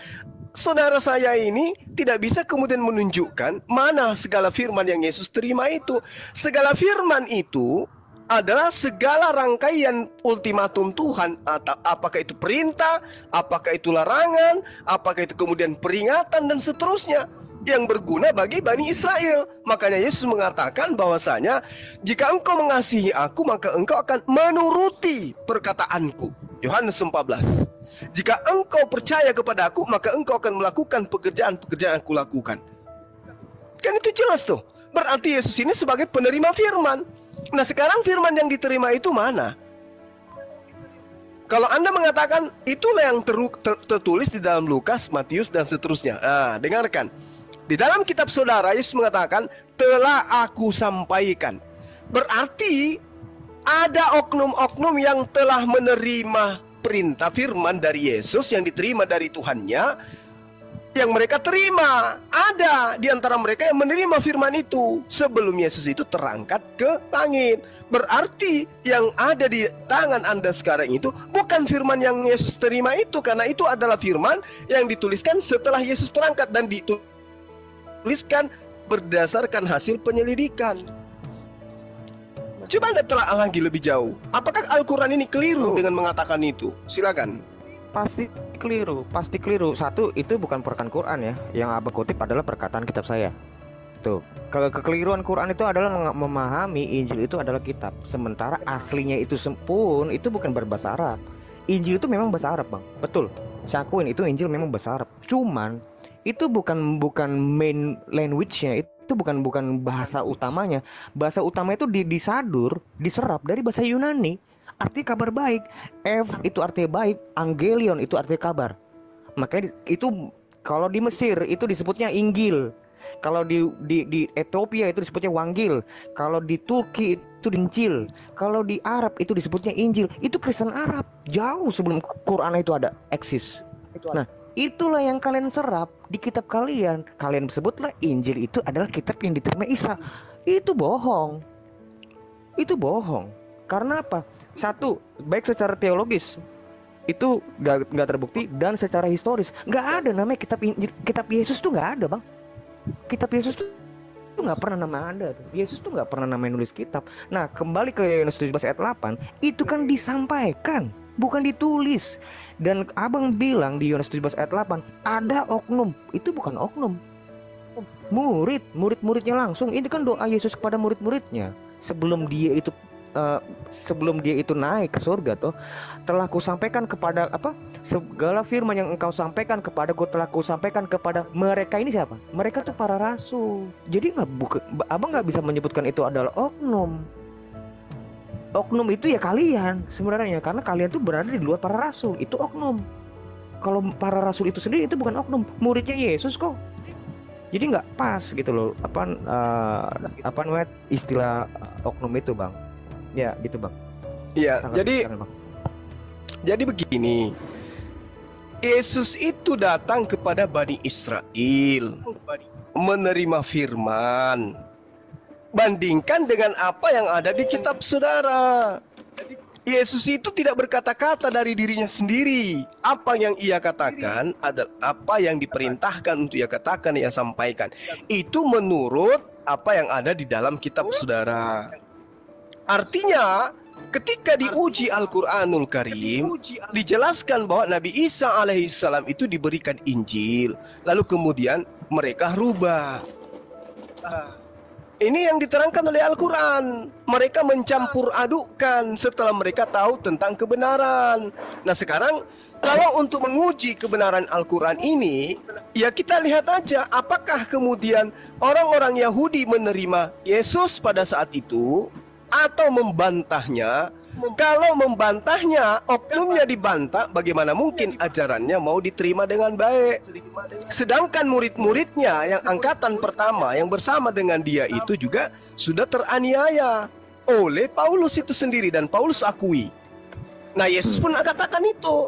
saudara saya ini tidak bisa kemudian menunjukkan mana segala firman yang Yesus terima itu. Segala firman itu adalah segala rangkaian ultimatum Tuhan. Apakah itu perintah, apakah itu larangan, apakah itu kemudian peringatan dan seterusnya. yang berguna bagi Bani Israel. Makanya Yesus mengatakan bahwasanya jika engkau mengasihi aku, maka engkau akan menuruti perkataanku. Yohanes 14. Jika engkau percaya kepada aku, maka engkau akan melakukan pekerjaan-pekerjaan yang aku lakukan. Kan itu jelas tuh. Berarti Yesus ini sebagai penerima firman. Nah sekarang firman yang diterima itu mana? Kalau Anda mengatakan itulah yang tertulis di dalam Lukas, Matius, dan seterusnya. Nah, dengarkan. Di dalam kitab saudara, Yesus mengatakan, telah aku sampaikan. Berarti ada oknum-oknum yang telah menerima perintah firman dari Yesus yang diterima dari Tuhannya, yang mereka terima. Ada di antara mereka yang menerima firman itu sebelum Yesus itu terangkat ke langit. Berarti yang ada di tangan Anda sekarang itu bukan firman yang Yesus terima itu, karena itu adalah firman yang dituliskan setelah Yesus terangkat dan dituliskan berdasarkan hasil penyelidikan. Coba Anda telah lagi lebih jauh. Apakah Al-Quran ini keliru dengan mengatakan itu? Silakan. Pasti keliru. Satu, itu bukan perkataan Quran ya. Yang Abang kutip adalah perkataan kitab saya. Tuh, kekeliruan Quran itu adalah memahami Injil itu adalah kitab. Sementara aslinya itu pun itu bukan berbahasa Arab. Injil itu memang bahasa Arab, Bang. Betul. Saya akuin itu Injil memang bahasa Arab. Cuman itu bukan main language-nya, itu bukan bahasa utamanya. Bahasa utama itu diserap dari bahasa Yunani. Arti kabar baik. F itu artinya baik, Angelion itu artinya kabar. Makanya itu kalau di Mesir itu disebutnya Injil. Kalau di Ethiopia itu disebutnya Wangil. Kalau di Turki itu Injil. Kalau di Arab itu disebutnya Injil. Itu Kristen Arab jauh sebelum Quran itu ada eksis. Nah, itulah yang kalian serap di kitab kalian. Kalian sebutlah Injil itu adalah kitab yang diterima Isa. Itu bohong. Karena apa? Satu, baik secara teologis itu nggak terbukti, dan secara historis nggak ada namanya kitab Yesus tuh nggak ada, Bang. Kitab Yesus tuh nggak pernah nama ada tuh. Yesus tuh nggak pernah namanya nulis kitab. Nah, kembali ke Yohanes 17 ayat 8, itu kan disampaikan, bukan ditulis. Dan Abang bilang di Yohanes 17 ayat 8 ada oknum. Itu bukan oknum. Murid-muridnya langsung. Ini kan doa Yesus kepada murid-muridnya sebelum dia itu naik ke surga tuh. Telah kusampaikan kepada segala firman yang engkau sampaikan kepadaku telah kusampaikan kepada mereka. Ini siapa? Mereka tuh para rasul. Jadi Abang nggak bisa menyebutkan itu adalah oknum. Oknum itu ya kalian sebenarnya, karena kalian tuh berada di luar para rasul. Itu oknum. Kalau para rasul itu sendiri itu bukan oknum, muridnya Yesus kok. Jadi nggak pas gitu loh apa namanya istilah oknum itu, Bang. Ya gitu, Bang. Iya, jadi begini. Yesus itu datang kepada Bani Israel, menerima firman. Bandingkan dengan apa yang ada di kitab saudara. Yesus itu tidak berkata-kata dari dirinya sendiri. Apa yang ia katakan adalah apa yang diperintahkan untuk ia katakan, ia sampaikan. Itu menurut apa yang ada di dalam kitab saudara. Artinya, ketika diuji Al-Quranul Karim, dijelaskan bahwa Nabi Isa alaihissalam itu diberikan Injil. Lalu kemudian mereka rubah. Ini yang diterangkan oleh Al-Quran. Mereka mencampur adukkan setelah mereka tahu tentang kebenaran. Nah sekarang, kalau untuk menguji kebenaran Al-Quran ini, ya kita lihat aja apakah kemudian orang-orang Yahudi menerima Yesus pada saat itu atau membantahnya. Kalau membantahnya, oknumnya dibantah, bagaimana mungkin ajarannya mau diterima dengan baik? Sedangkan murid-muridnya yang angkatan pertama yang bersama dengan dia itu juga sudah teraniaya oleh Paulus itu sendiri, dan Paulus akui. Nah Yesus pun katakan itu.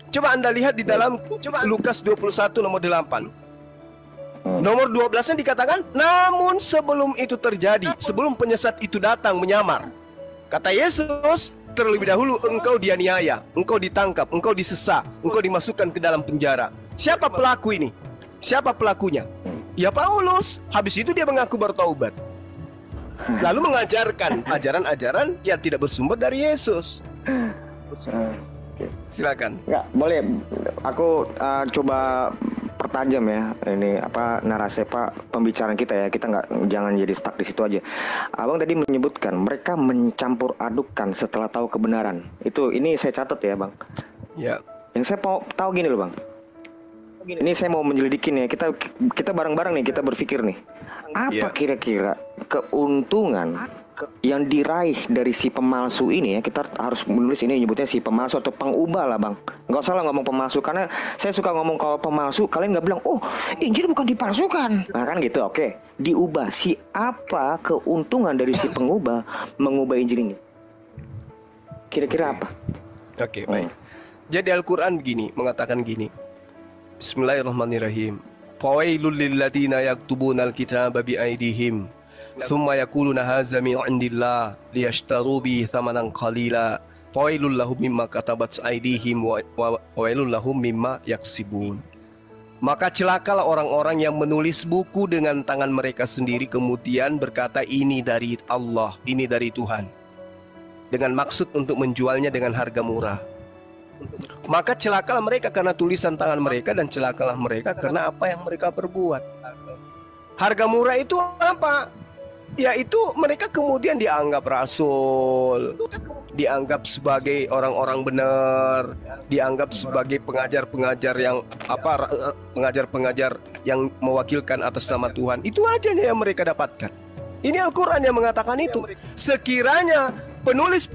Coba Anda lihat di dalam Lukas 21 nomor 8. Nomor 12-nya dikatakan, namun sebelum itu terjadi, sebelum penyesat itu datang menyamar, kata Yesus, terlebih dahulu engkau dianiaya, engkau ditangkap, engkau disesat, engkau dimasukkan ke dalam penjara. Siapa pelaku ini? Siapa pelakunya? Ya Paulus. Habis itu dia mengaku bertaubat, lalu mengajarkan ajaran-ajaran yang tidak bersumber dari Yesus. Silakan. Enggak, boleh. Aku coba pertajam ya ini apa narasi pembicaraan kita ya. Kita jangan jadi stuck di situ aja. Abang tadi menyebutkan mereka mencampur adukkan setelah tahu kebenaran. Ini saya catat ya bang. Ya. Yang saya mau tahu gini loh bang. Ini saya mau menyelidikin ya. Kita bareng-bareng nih kita berpikir nih. Apa kira-kira keuntungan yang diraih dari si pemalsu ini ya? Kita harus menulis ini nyebutnya si pemalsu atau pengubah lah bang. Nggak salah ngomong pemalsu karena saya suka ngomong kalau pemalsu kalian nggak bilang oh Injil bukan dipalsukan. Nah kan gitu oke. Diubah si apa keuntungan dari si pengubah mengubah Injil ini? Kira-kira apa? Oke, baik. Jadi Al-Quran mengatakan gini. Bismillahirrahmanirrahim. Fawailul lilladzina yaktubuna al-kitaba biaydihim thumma yaquluna hadza min indillah liyashtaru bi thamanan qalila fawailul lahum mimma katabat aydihim wa wailul lahum mimma yaksibun. Maka celakalah orang-orang yang menulis buku dengan tangan mereka sendiri kemudian berkata ini dari Allah, ini dari Tuhan, dengan maksud untuk menjualnya dengan harga murah. Maka celakalah mereka karena tulisan tangan mereka dan celakalah mereka karena apa yang mereka perbuat. Harga murah itu apa? Yaitu mereka kemudian dianggap rasul, dianggap sebagai orang-orang benar, dianggap sebagai pengajar-pengajar yang pengajar-pengajar yang mewakilkan atas nama Tuhan. Itu aja yang mereka dapatkan. Ini Al-Quran yang mengatakan itu. Sekiranya penulis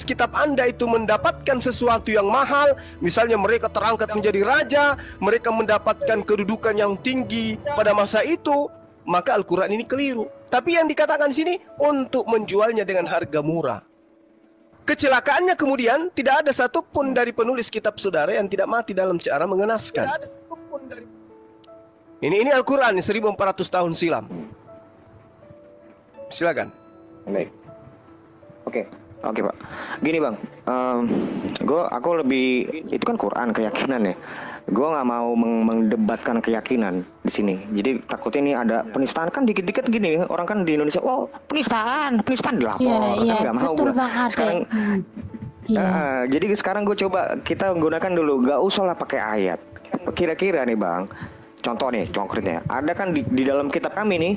kitab Anda itu mendapatkan sesuatu yang mahal, misalnya mereka terangkat menjadi raja, mereka mendapatkan kedudukan yang tinggi pada masa itu, maka Al-Quran ini keliru. Tapi yang dikatakan sini untuk menjualnya dengan harga murah. Kecelakaannya kemudian tidak ada satupun dari penulis kitab saudara yang tidak mati dalam cara mengenaskan. Ini Al-Quran 1400 tahun silam. Silakan. Baik. Oke Pak. Gini bang, aku lebih itu kan Quran keyakinan ya. Gue nggak mau mendebatkan keyakinan di sini. Jadi takutnya ini ada penistaan kan dikit-dikit gini. Orang kan di Indonesia, oh penistaan dilapor. Kan nggak mau gue. Sekarang, jadi sekarang gue coba kita gunakan dulu. Gak usah lah pakai ayat. Kira-kira nih bang. Contoh nih, konkretnya. Ada kan di dalam kitab kami nih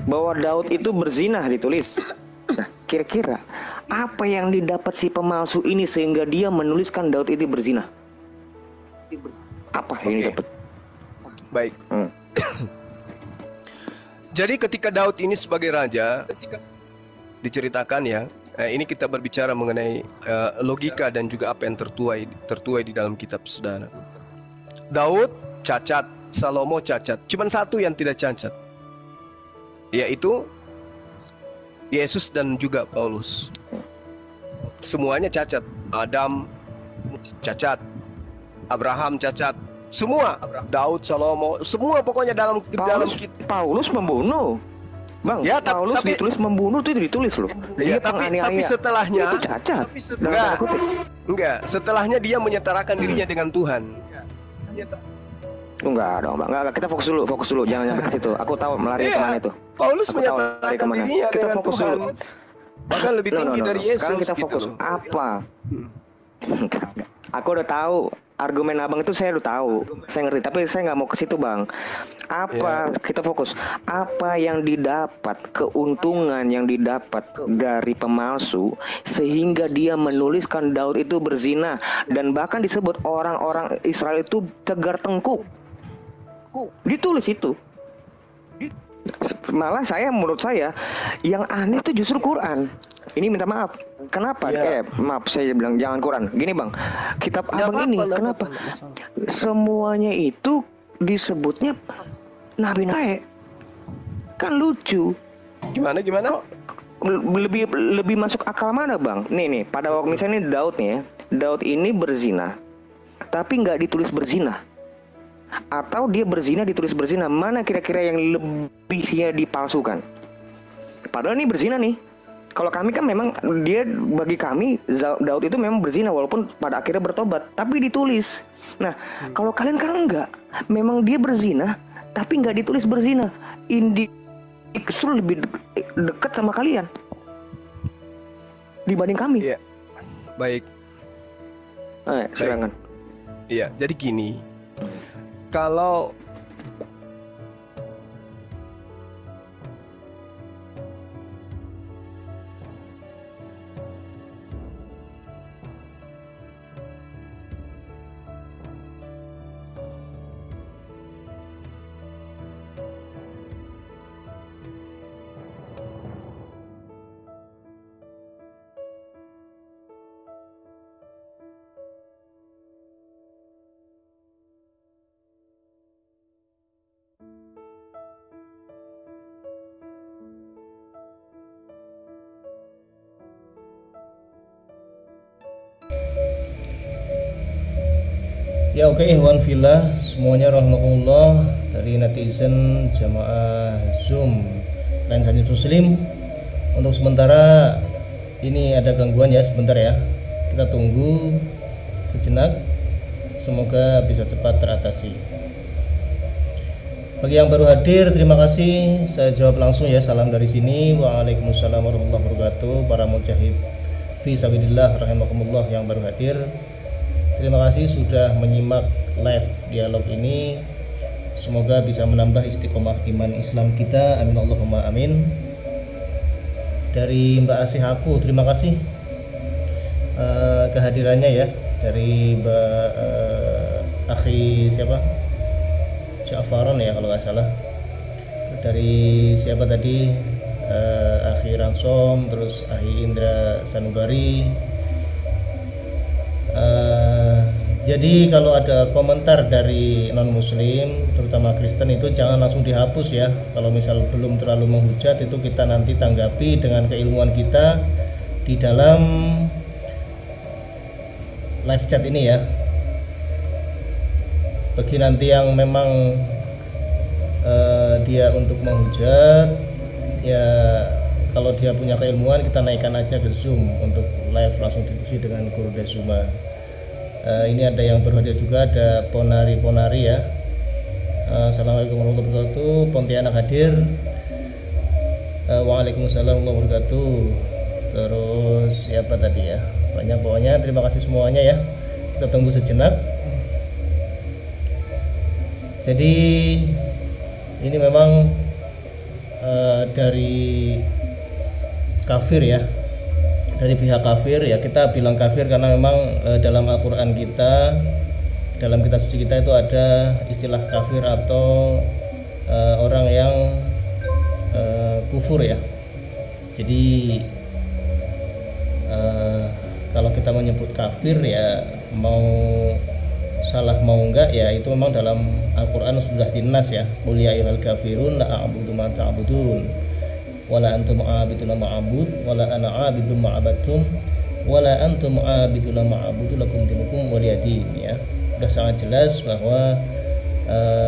bahwa Daud itu berzinah ditulis. Nah, kira-kira apa yang didapat si pemalsu ini sehingga dia menuliskan Daud itu berzinah? Apa yang didapat? Baik. Jadi ketika Daud ini sebagai raja, diceritakan ya, ini kita berbicara mengenai logika dan juga apa yang tertuai di dalam kitab saudara. Daud cacat, Salomo cacat. Cuman satu yang tidak cacat, yaitu Yesus dan juga Paulus. Semuanya cacat. Adam cacat, Abraham cacat, semua. Daud, Salomo, semua pokoknya dalam Paulus membunuh. Bang, ya, Paulus ditulis membunuh itu ditulis loh. Dia tapi setelahnya itu cacat. Enggak, setelahnya dia menyetarakan dirinya dengan Tuhan. Enggak dong, Bang. Enggak, kita fokus dulu, jangan nyampe ke situ. Aku tahu melari kemana itu. Paulus menyatakan dirinya kita dengan fokus Tuhan. Dulu. Bahkan lebih tinggi dari Yesus. Sekarang kita fokus. Gitu. Apa? Aku udah tahu argumen abang itu, saya udah tahu, saya ngerti. Tapi saya nggak mau ke situ bang. Apa? Kita fokus. Apa yang didapat, keuntungan yang didapat dari pemalsu sehingga dia menuliskan Daud itu berzina dan bahkan disebut orang-orang Israel itu tegar tengkuk. Ditulis itu. Malah menurut saya yang aneh itu justru Quran. Ini minta maaf. Kenapa? Maaf saya bilang jangan Quran. Gini bang, kitab abang ini kenapa? Semuanya itu disebutnya nabi-nabi. Kan lucu. Gimana? Lebih masuk akal mana bang? Nih pada waktu misalnya Daud nih ya, Daud ini berzina, tapi nggak ditulis berzina. Atau dia berzina ditulis berzina, mana kira-kira yang lebihnya dipalsukan? Padahal ini berzina nih. Kalau kami kan memang dia, bagi kami Daud itu memang berzina walaupun pada akhirnya bertobat, tapi ditulis. Nah kalau kalian kan enggak, memang dia berzina tapi nggak ditulis berzina. Ini justru lebih dekat sama kalian dibanding kami. Iya. Baik. Silakan. Iya, jadi gini. Kalau ya oke, Ikhwan Fillah semuanya rahmatullah, dari netizen jamaah Zoom Lensanit Muslim. Untuk sementara ini ada gangguan ya, sebentar ya, kita tunggu sejenak, semoga bisa cepat teratasi. Bagi yang baru hadir, terima kasih, saya jawab langsung ya, salam dari sini. Waalaikumsalam warahmatullahi wabarakatuh. Para mujahid fi sabilillah rahimakumullah yang baru hadir, terima kasih sudah menyimak live dialog ini. Semoga bisa menambah istiqomah iman Islam kita. Amin Allahumma amin. Dari Mbak Asih aku, terima kasih kehadirannya ya. Dari Mbak Akhi siapa? Ja'faron ya kalau nggak salah. Dari siapa tadi? Akhi Ransom, terus Akhi Indra Sanubari. Jadi kalau ada komentar dari non muslim terutama Kristen itu jangan langsung dihapus ya. Kalau misal belum terlalu menghujat itu kita nanti tanggapi dengan keilmuan kita di dalam live chat ini ya. Bagi nanti yang memang dia untuk menghujat ya, kalau dia punya keilmuan kita naikkan aja ke Zoom untuk live langsung diskusi dengan Guru Desuma. Ini ada yang berhadir juga, ada Ponari ya. Assalamualaikum warahmatullahi wabarakatuh. Pontianak hadir. Waalaikumsalam warahmatullahi wabarakatuh. Terus siapa tadi ya? Banyak pokoknya, terima kasih semuanya ya. Kita tunggu sejenak. Jadi ini memang dari kafir ya, dari pihak kafir ya, kita bilang kafir karena memang dalam Al-Quran kita, dalam kitab suci kita itu ada istilah kafir atau orang yang kufur ya. Jadi kalau kita menyebut kafir ya, mau salah mau enggak ya, itu memang dalam Al-Quran sudah dinas ya. Qul ya ayyuhal kafirun la a'budu ma ta'budun wala antum a'abiduna ma'abud wala ana a'abidu ma'abadtum wala antum a'abiduna ma'abudu lakum dinukum waliyadin ya. Sudah sangat jelas bahwa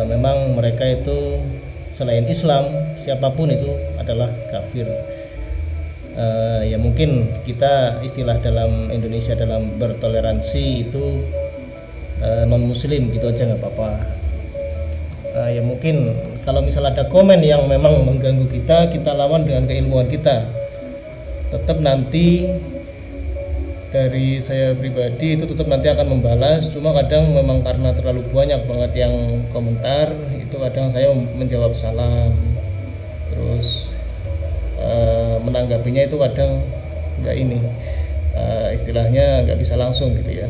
memang mereka itu selain Islam siapapun itu adalah kafir. Ya mungkin kita istilah dalam Indonesia dalam bertoleransi itu non muslim gitu aja nggak apa-apa. Ya mungkin kalau misal ada komen yang memang mengganggu kita, kita lawan dengan keilmuan kita. Tetap nanti dari saya pribadi itu tetap nanti akan membalas. Cuma kadang memang karena terlalu banyak banget yang komentar, itu kadang saya menjawab salam, terus menanggapinya itu kadang nggak ini, istilahnya nggak bisa langsung gitu ya.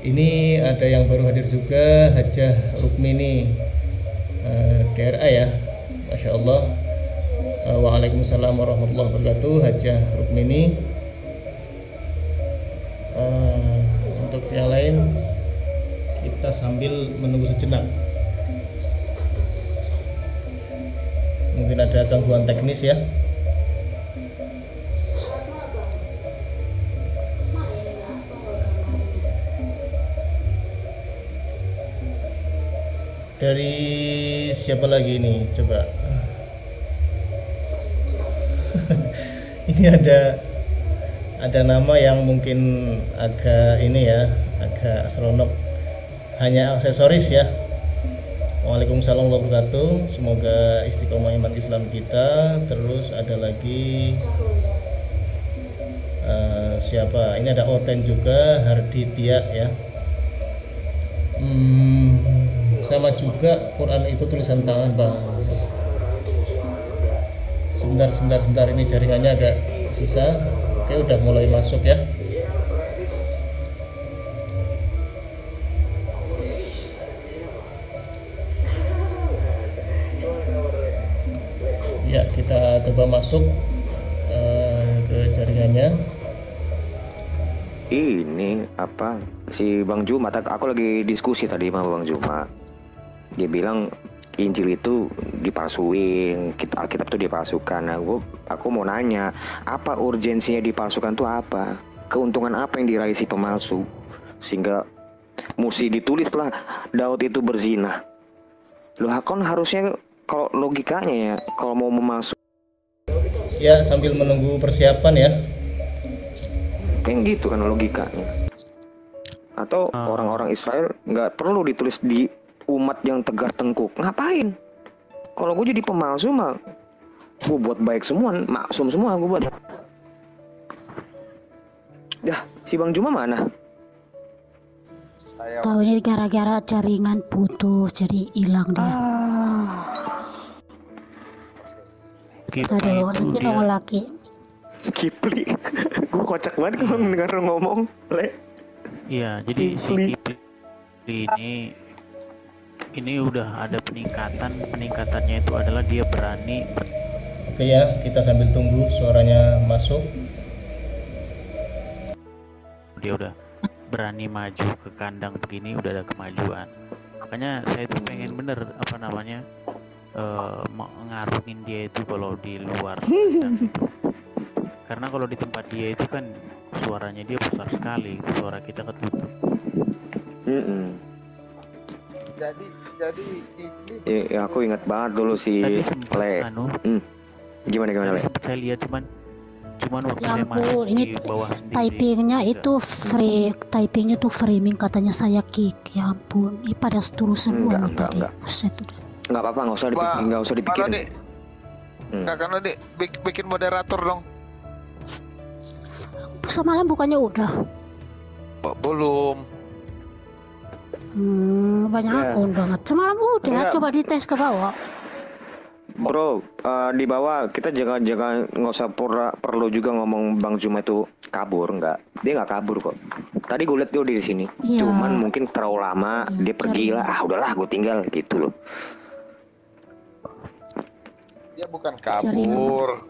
Ini ada yang baru hadir juga, Hajah Rukmini DRA ya, Masya Allah. Waalaikumsalam warahmatullahi wabarakatuh, Hajah Rukmini. Untuk yang lain kita sambil menunggu sejenak. Mungkin ada gangguan teknis ya. Dari siapa lagi ini? Coba. Ini ada nama yang mungkin agak ini ya, agak seronok. Hanya aksesoris ya. Waalaikumsalam warahmatullahi wabarakatuh. Semoga istiqomah iman Islam kita. Terus ada lagi siapa? Ini ada Oten juga, Harditya ya. sama juga Quran itu tulisan tangan bang. Sebentar ini jaringannya agak susah. Oke, udah mulai masuk ya. Ya, kita coba masuk ke jaringannya. Ini apa si Bang Juma? Aku lagi diskusi tadi sama Bang Juma. Dia bilang Injil itu dipalsuin, Alkitab itu dipalsukan. Nah, aku mau nanya, apa urgensinya dipalsukan itu apa? Keuntungan apa yang diraih si pemalsu? Sehingga mesti ditulislah Daud itu berzina. Loh, kan harusnya kalau logikanya ya, kalau mau memalsu. Ya, sambil menunggu persiapan ya. Kayak gitu kan logikanya. Atau orang-orang Israel nggak perlu ditulis di umat yang tegar tengkuk. Ngapain? Kalau gue jadi pemalsu mah, gue buat baik semua, maksum semua gue buat. Dah, si Bang Juma mana? Tahu ini gara-gara jaringan putus jadi hilang dia. Aduh, nanti nongol lagi. Kipli. Gue kocak banget kalau mendengar lo ngomong, Le. Iya, jadi si Kipli ini udah ada peningkatannya itu adalah dia berani. Oke ya, kita sambil tunggu suaranya masuk. Dia udah berani maju ke kandang begini, udah ada kemajuan. Makanya saya tuh pengen bener ngarungin dia itu kalau di luar kandang itu. Karena kalau di tempat dia itu kan suaranya dia besar sekali, suara kita ketutup. Jadi aku ingat banget dulu si Le. Gimana Le? Sempat saya lihat cuman waktu Ya saya masuk ampun, ini di bawah sendiri. typingnya itu typingnya tuh framing katanya saya kick. Ya ampun, ini pada terus semua tadi. Enggak apa-apa, enggak usah dipikirin. Karena Dek bikin moderator dong. Semalam bukannya udah? Belum. Banyak akun banget. Semalam udah, coba dites ke bawah. Bro, di bawah kita jangan nggak usah perlu juga ngomong Bang Juma itu kabur, enggak. Dia nggak kabur kok. Tadi gue liat dia di sini. Ya. Cuman mungkin terlalu lama dia pergi lah. Udahlah, gue tinggal gitu loh. Dia bukan kabur.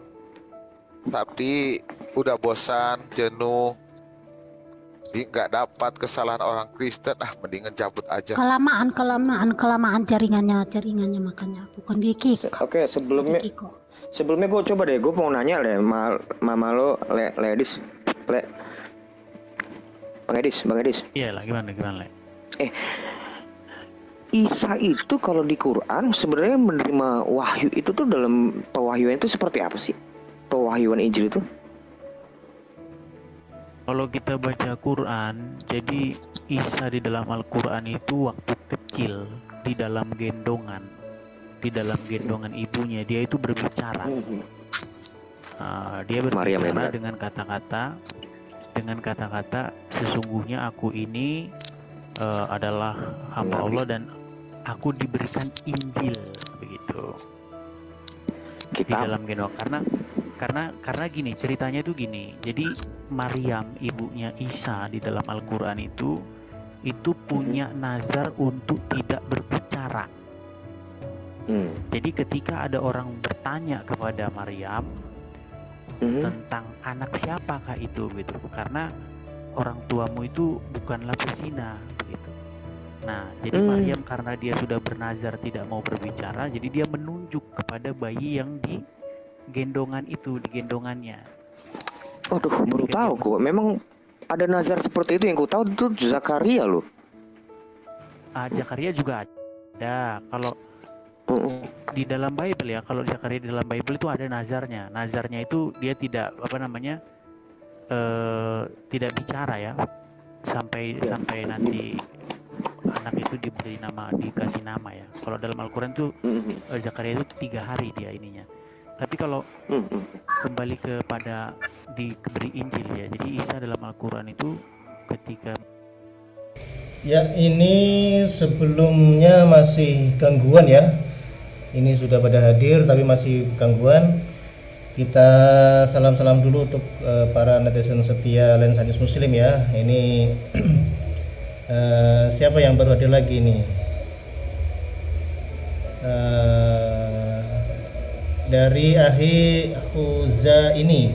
Tapi udah bosan, jenuh, nggak dapat kesalahan orang Kristen, mendingan cabut aja. Kelamaan jaringannya makanya bukan di kick. Oke, sebelumnya gue coba deh, gue mau nanya deh, mama lo, Bang Edis. Iya lah, gimana Le? Isa itu kalau di Quran sebenarnya menerima wahyu itu tuh dalam pewahyuan itu seperti apa sih? Pewahyuan Injil itu? Kalau kita baca Quran, jadi Isa di dalam Al-Quran itu waktu kecil di dalam gendongan ibunya, dia itu berbicara. Dia berbicara dengan kata-kata sesungguhnya aku ini adalah hamba Allah dan aku diberikan Injil begitu. Di dalam gendongan karena gini ceritanya tuh gini. Jadi Maryam ibunya Isa di dalam Al-Quran itu punya nazar untuk tidak berbicara. Jadi ketika ada orang bertanya kepada Maryam tentang anak siapakah itu gitu, karena orang tuamu itu bukanlah berzina begitu. Nah, jadi Maryam karena dia sudah bernazar tidak mau berbicara, jadi dia menunjuk kepada bayi yang di gendongan itu, di gendongannya. Waduh, baru tahu kok. Memang ada nazar seperti itu. Yang ku tahu itu Zakaria loh. Zakaria juga ada. Kalau di dalam Bible ya, kalau Zakaria di dalam Bible itu ada nazarnya. Nazarnya itu dia tidak tidak bicara ya. Sampai nanti anak itu dikasih nama ya. Kalau dalam Al-Quran tuh Zakaria itu 3 hari dia ininya. Tapi kalau kembali kepada diberi Injil ya, jadi Isa dalam Al-Quran itu ketika Ya, ini sebelumnya masih gangguan ya. Ini sudah pada hadir tapi masih gangguan. Kita salam-salam dulu untuk para netizen setia Lensa News Muslim ya. Ini siapa yang baru hadir lagi nih? Dari Ahi Huza ini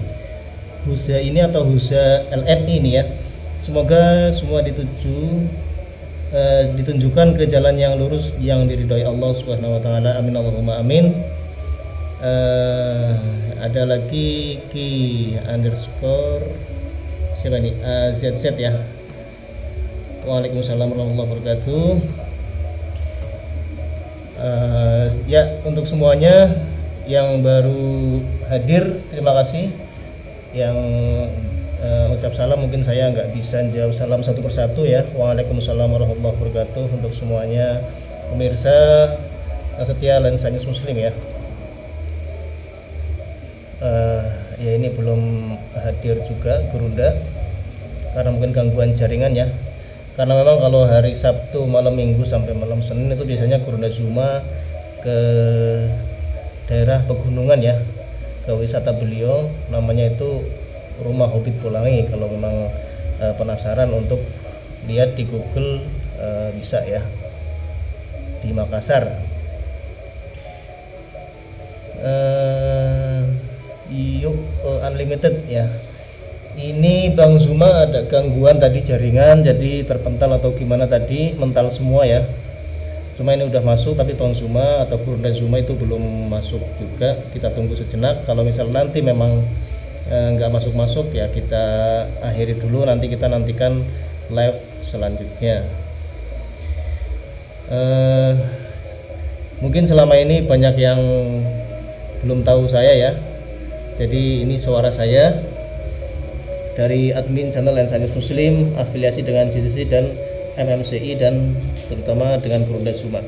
atau Huza LN ini ya. Semoga semua ditunjukkan ke jalan yang lurus yang diridhoi Allah Subhanahu wa taala. Amin Allahumma amin. Ada lagi Ki underscore siapa nih? ZZ ya. Waalaikumsalam warahmatullahi wabarakatuh. Ya, untuk semuanya yang baru hadir terima kasih. Yang ucap salam mungkin saya nggak bisa jawab salam satu persatu ya. Waalaikumsalam warahmatullahi wabarakatuh untuk semuanya pemirsa setia Lensa News Muslim ya. Ya ini belum hadir juga Gurunda karena mungkin gangguan jaringan ya. Karena memang kalau hari Sabtu malam Minggu sampai malam Senin itu biasanya Gurunda Zuma ke daerah pegunungan ya, ke wisata beliau namanya itu Rumah Hobbit Pulangi. Kalau memang penasaran untuk lihat di Google bisa ya, di Makassar. Unlimited ya. Ini Bang Zuma ada gangguan tadi jaringan, jadi terpental atau gimana tadi, mental semua ya. Cuma ini udah masuk, tapi Bang Zuma atau Gurunda Zuma itu belum masuk juga. Kita tunggu sejenak. Kalau misal nanti memang nggak masuk ya kita akhiri dulu. Nanti kita nantikan live selanjutnya. Mungkin selama ini banyak yang belum tahu saya ya. Jadi ini suara saya dari admin channel Lensa News Muslim, afiliasi dengan CCC dan MMCI dan terutama dengan Gurunda Zuma.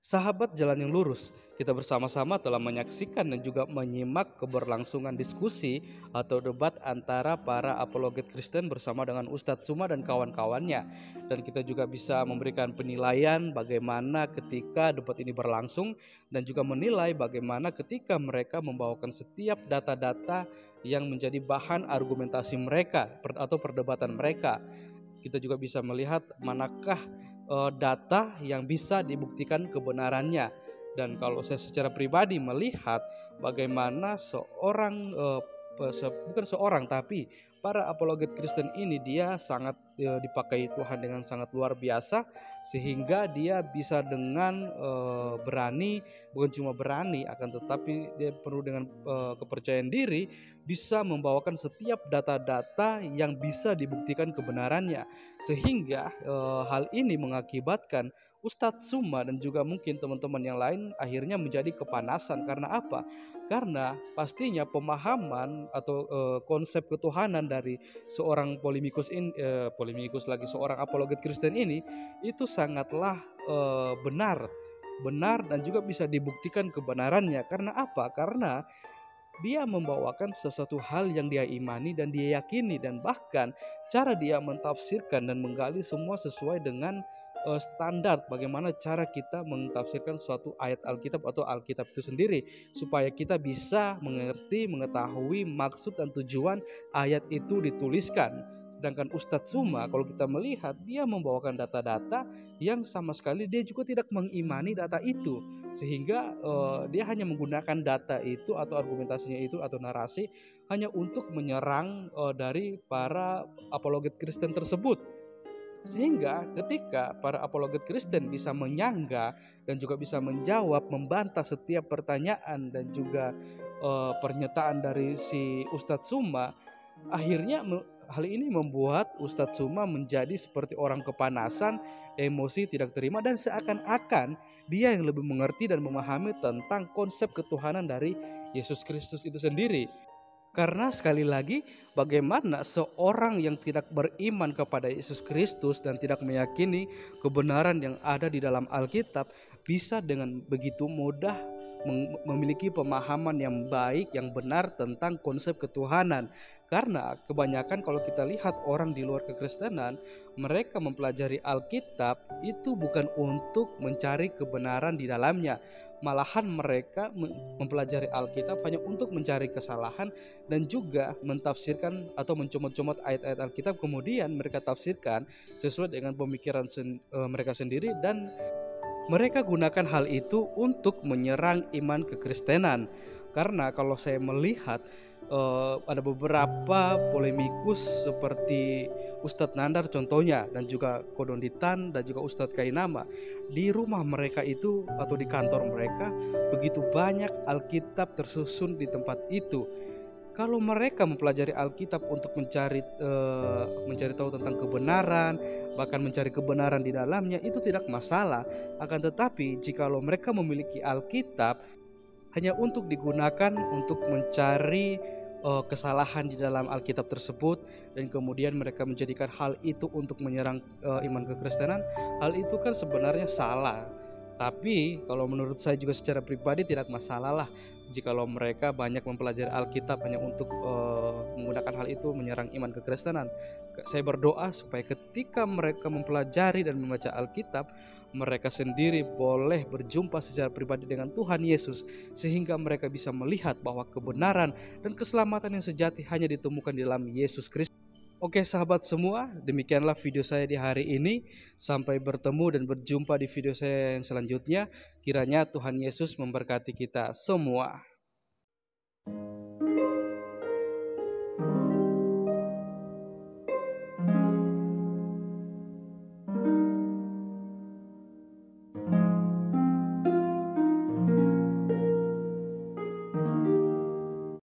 Sahabat Jalan yang Lurus, kita bersama-sama telah menyaksikan dan juga menyimak keberlangsungan diskusi atau debat antara para apologet Kristen bersama dengan Ustadz Zuma dan kawan-kawannya. Dan kita juga bisa memberikan penilaian bagaimana ketika debat ini berlangsung dan juga menilai bagaimana ketika mereka membawakan setiap data-data yang menjadi bahan argumentasi mereka atau perdebatan mereka. Kita juga bisa melihat manakah data yang bisa dibuktikan kebenarannya. Dan kalau saya secara pribadi melihat bagaimana tapi para apologet Kristen ini dia sangat dipakai Tuhan dengan sangat luar biasa, sehingga dia bisa dengan berani, bukan cuma berani akan tetapi dia perlu dengan kepercayaan diri bisa membawakan setiap data-data yang bisa dibuktikan kebenarannya, sehingga hal ini mengakibatkan Ustadz Zuma dan juga mungkin teman-teman yang lain akhirnya menjadi kepanasan. Karena apa? Karena pastinya pemahaman atau konsep ketuhanan dari seorang seorang apologet Kristen ini itu sangatlah benar dan juga bisa dibuktikan kebenarannya. Karena apa? Karena dia membawakan sesuatu hal yang dia imani dan dia yakini, dan bahkan cara dia mentafsirkan dan menggali semua sesuai dengan standar bagaimana cara kita mentafsirkan suatu ayat Alkitab atau Alkitab itu sendiri, supaya kita bisa mengetahui maksud dan tujuan ayat itu dituliskan. Sedangkan Ustadz Zuma kalau kita melihat dia membawakan data-data yang sama sekali dia juga tidak mengimani data itu, sehingga dia hanya menggunakan data itu atau argumentasinya itu atau narasi hanya untuk menyerang dari para apologet Kristen tersebut. Sehingga ketika para apologet Kristen bisa menyangga dan juga bisa menjawab, membantah setiap pertanyaan dan juga pernyataan dari si Ustadz Zuma, akhirnya hal ini membuat Ustadz Zuma menjadi seperti orang kepanasan, emosi, tidak terima, dan seakan-akan dia yang lebih mengerti dan memahami tentang konsep ketuhanan dari Yesus Kristus itu sendiri. Karena sekali lagi, bagaimana seorang yang tidak beriman kepada Yesus Kristus dan tidak meyakini kebenaran yang ada di dalam Alkitab bisa dengan begitu mudah memiliki pemahaman yang baik, yang benar tentang konsep ketuhanan. Karena kebanyakan kalau kita lihat orang di luar kekristenan, mereka mempelajari Alkitab itu bukan untuk mencari kebenaran di dalamnya. Malahan mereka mempelajari Alkitab hanya untuk mencari kesalahan dan juga mentafsirkan atau mencomot-comot ayat-ayat Alkitab, kemudian mereka tafsirkan sesuai dengan pemikiran mereka sendiri, dan mereka gunakan hal itu untuk menyerang iman kekristenan. Karena kalau saya melihat ada beberapa polemikus seperti Ustadz Nandar contohnya, dan juga Kodonditan dan juga Ustadz Kainama, di rumah mereka itu atau di kantor mereka begitu banyak Alkitab tersusun di tempat itu. Kalau mereka mempelajari Alkitab untuk mencari tahu tentang kebenaran, bahkan mencari kebenaran di dalamnya, itu tidak masalah. Akan tetapi jikalau mereka memiliki Alkitab hanya untuk digunakan untuk mencari kesalahan di dalam Alkitab tersebut, dan kemudian mereka menjadikan hal itu untuk menyerang iman kekristenan, hal itu kan sebenarnya salah. Tapi kalau menurut saya juga secara pribadi tidak masalah lah jikalau mereka banyak mempelajari Alkitab hanya untuk menggunakan hal itu menyerang iman kekristenan. Saya berdoa supaya ketika mereka mempelajari dan membaca Alkitab, mereka sendiri boleh berjumpa secara pribadi dengan Tuhan Yesus, sehingga mereka bisa melihat bahwa kebenaran dan keselamatan yang sejati hanya ditemukan di dalam Yesus Kristus. Oke sahabat semua, demikianlah video saya di hari ini. Sampai bertemu dan berjumpa di video saya yang selanjutnya. Kiranya Tuhan Yesus memberkati kita semua.